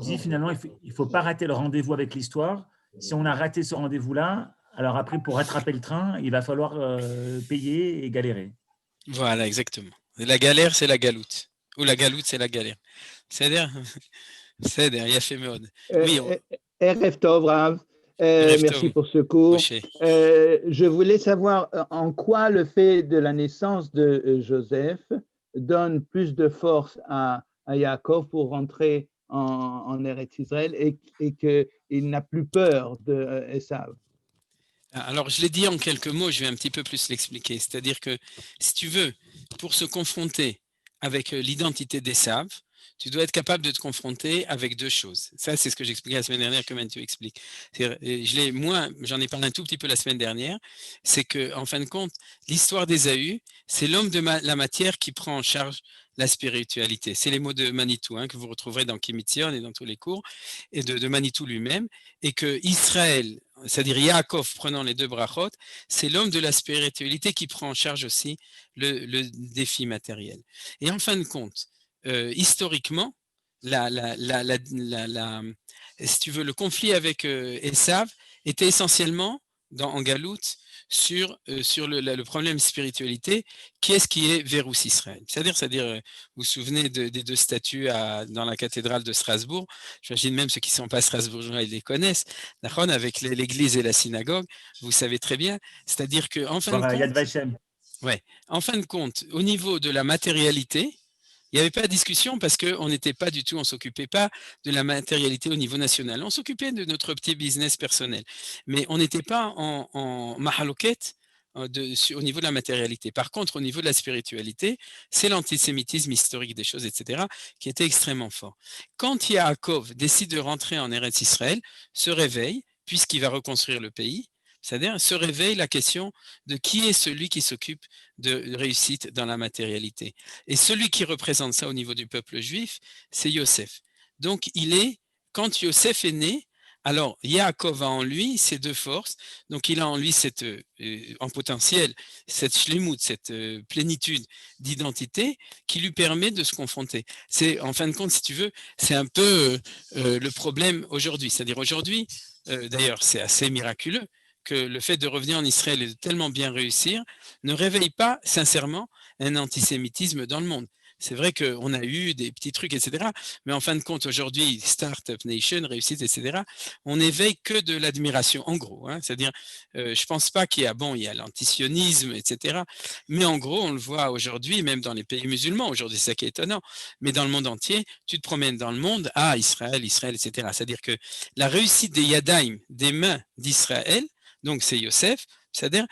dis finalement, il ne faut pas rater le rendez-vous avec l'histoire. Si on a raté ce rendez-vous-là, alors après, pour rattraper le train, il va falloir payer et galérer. Voilà, exactement. La galère, c'est la galoute. Ou la galoute, c'est la galère. C'est-à-dire, il y a fait mode. Oui, Erev Tov, Rav. Merci pour ce cours. Je voulais savoir en quoi le fait de la naissance de Joseph donne plus de force à Yaakov pour rentrer en Eretz Israël et qu'il n'a plus peur de Esav. Alors, je l'ai dit en quelques mots, je vais un petit peu plus l'expliquer. C'est-à-dire que, si tu veux, pour se confronter avec l'identité d'Esav, tu dois être capable de te confronter avec 2 choses. Ça, c'est ce que j'expliquais la semaine dernière, que Mathieu explique. J'en ai parlé un tout petit peu la semaine dernière, c'est qu'en fin de compte, l'histoire d'Ésaü, c'est l'homme de la matière qui prend en charge la spiritualité. C'est les mots de Manitou que vous retrouverez dans Kimitzion et dans tous les cours, et de Manitou lui-même, et que Israël, c'est-à-dire Yaakov prenant les 2 brachot, c'est l'homme de la spiritualité qui prend en charge aussi le défi matériel. Et en fin de compte, historiquement, si tu veux, le conflit avec Esav était essentiellement en galoute sur le problème spiritualité, qu'est-ce qui est Verus Israël. C'est-à-dire, vous vous souvenez des deux statues dans la cathédrale de Strasbourg, j'imagine même ceux qui ne sont pas strasbourgeois, ils les connaissent, avec l'église et la synagogue, vous savez très bien, c'est-à-dire qu'en fin de compte, Yad Vashem. Ouais. En fin de compte, au niveau de la matérialité, il n'y avait pas de discussion parce qu'on n'était pas du tout, on ne s'occupait pas de la matérialité au niveau national. On s'occupait de notre petit business personnel. Mais on n'était pas en mahaloket au niveau de la matérialité. Par contre, au niveau de la spiritualité, c'est l'antisémitisme historique des choses, etc., qui était extrêmement fort. Quand Yaakov décide de rentrer en Eretz Israël, se réveille, puisqu'il va reconstruire le pays, c'est-à-dire se réveille la question de qui est celui qui s'occupe de réussite dans la matérialité. Et celui qui représente ça au niveau du peuple juif, c'est Yosef. Donc quand Yosef est né, alors Yaakov a en lui ces deux forces, donc il a en lui en potentiel cette shlemut, cette plénitude d'identité qui lui permet de se confronter. C'est en fin de compte, si tu veux, c'est un peu le problème aujourd'hui. C'est-à-dire aujourd'hui, d'ailleurs c'est assez miraculeux, que le fait de revenir en Israël et de tellement bien réussir ne réveille pas sincèrement un antisémitisme dans le monde. C'est vrai qu'on a eu des petits trucs, etc. Mais en fin de compte, aujourd'hui, Startup Nation, réussite, etc., on n'éveille que de l'admiration, en gros. C'est-à-dire, je ne pense pas qu'il y a l'antisionisme, etc. Mais en gros, on le voit aujourd'hui, même dans les pays musulmans, aujourd'hui, c'est ça qui est étonnant, mais dans le monde entier, tu te promènes dans le monde, Israël, etc. C'est-à-dire que la réussite des Yadaïm, des mains d'Israël, donc c'est Yosef, c'est-à-dire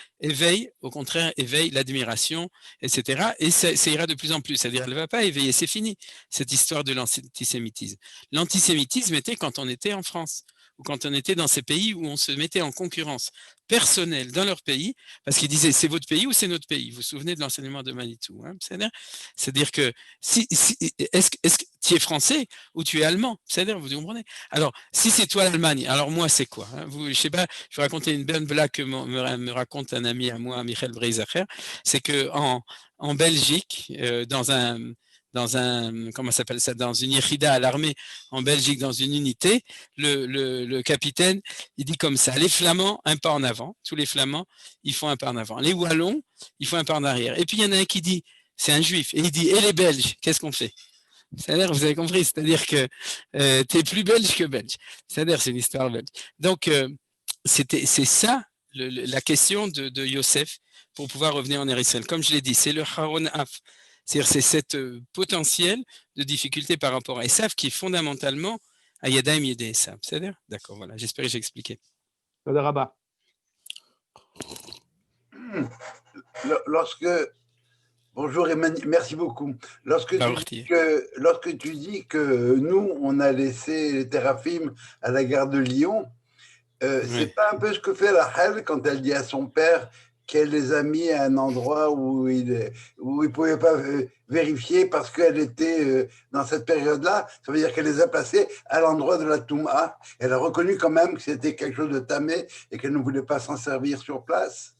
au contraire, éveille l'admiration, etc. Et ça ira de plus en plus, c'est-à-dire elle ne va pas éveiller, c'est fini, cette histoire de l'antisémitisme. L'antisémitisme était quand on était en France, ou quand on était dans ces pays où on se mettait en concurrence personnelle dans leur pays, parce qu'ils disaient c'est votre pays ou c'est notre pays. Vous vous souvenez de l'enseignement de Manitou, c'est-à-dire que est-ce que tu es français ou tu es allemand, c'est-à-dire, vous comprenez? Alors, si c'est toi l'Allemagne, alors moi c'est quoi? Je sais pas, je vais raconter une belle blague que me raconte un ami à moi, Michael Breizacher, c'est que en Belgique, dans un comment s'appelle ça, dans une yéchida à l'armée en Belgique, dans une unité, le capitaine, il dit comme ça, les Flamands, un pas en avant, tous les Flamands, ils font un pas en avant. Les Wallons, ils font un pas en arrière. Et puis il y en a un qui dit, c'est un juif, et il dit, et les Belges, qu'est-ce qu'on fait? C'est-à-dire, vous avez compris, c'est-à-dire que tu es plus belge que belge. C'est-à-dire, c'est une histoire belge. Donc, c'est ça la question de Yosef pour pouvoir revenir en Israël. Comme je l'ai dit, c'est le Haron Af. C'est-à-dire, c'est cette potentiel de difficulté par rapport à Esav qui est fondamentalement à Yadaim Yedé Esav. C'est-à-dire, d'accord, voilà, j'espère que j'ai expliqué. Rabat. Bonjour et merci beaucoup. Lorsque tu dis que nous, on a laissé les Téraphim à la gare de Lyon, c'est pas un peu ce que fait Rachel quand elle dit à son père qu'elle les a mis à un endroit où il ne pouvait pas vérifier parce qu'elle était dans cette période-là. Ça veut dire qu'elle les a placés à l'endroit de la Touma. Elle a reconnu quand même que c'était quelque chose de tamé et qu'elle ne voulait pas s'en servir sur place.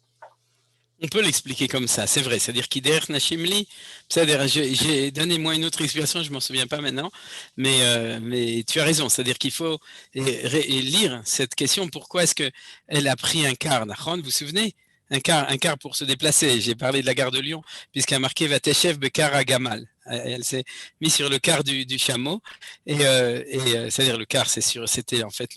On peut l'expliquer comme ça, c'est vrai. C'est-à-dire qu'Ider Nashimli, c'est-à-dire j'ai donné moi une autre explication, je ne m'en souviens pas maintenant, mais tu as raison. C'est-à-dire qu'il faut lire cette question. Pourquoi est-ce qu'elle a pris un car, Nachon, vous vous souvenez? Un car pour se déplacer. J'ai parlé de la gare de Lyon, puisqu'il y a marqué Vateshev Bekar à Gamal. Elle s'est mise sur le car du chameau, et c'est-à-dire le car, c'était en fait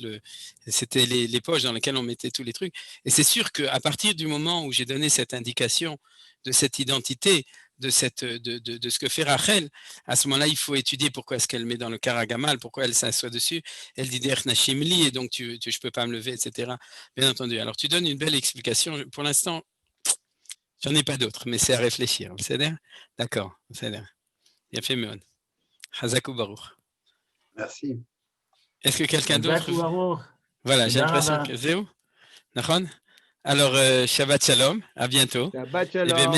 c'était les poches dans lesquelles on mettait tous les trucs. Et c'est sûr qu'à partir du moment où j'ai donné cette indication de cette identité, de ce que fait Rachel, à ce moment-là, il faut étudier pourquoi est-ce qu'elle met dans le car à Gamal, pourquoi elle s'assoit dessus. Elle dit Der Nashimli, et donc je peux pas me lever, etc. Bien entendu. Alors tu donnes une belle explication. Pour l'instant, j'en ai pas d'autres, mais c'est à réfléchir. C'est-à-dire, d'accord. C'est-à-dire, bien fait, Meon. Hazakou Baruch. Merci. Est-ce que quelqu'un d'autre? Voilà, j'ai l'impression que c'est où? Alors, Shabbat Shalom, à bientôt. Shabbat Shalom.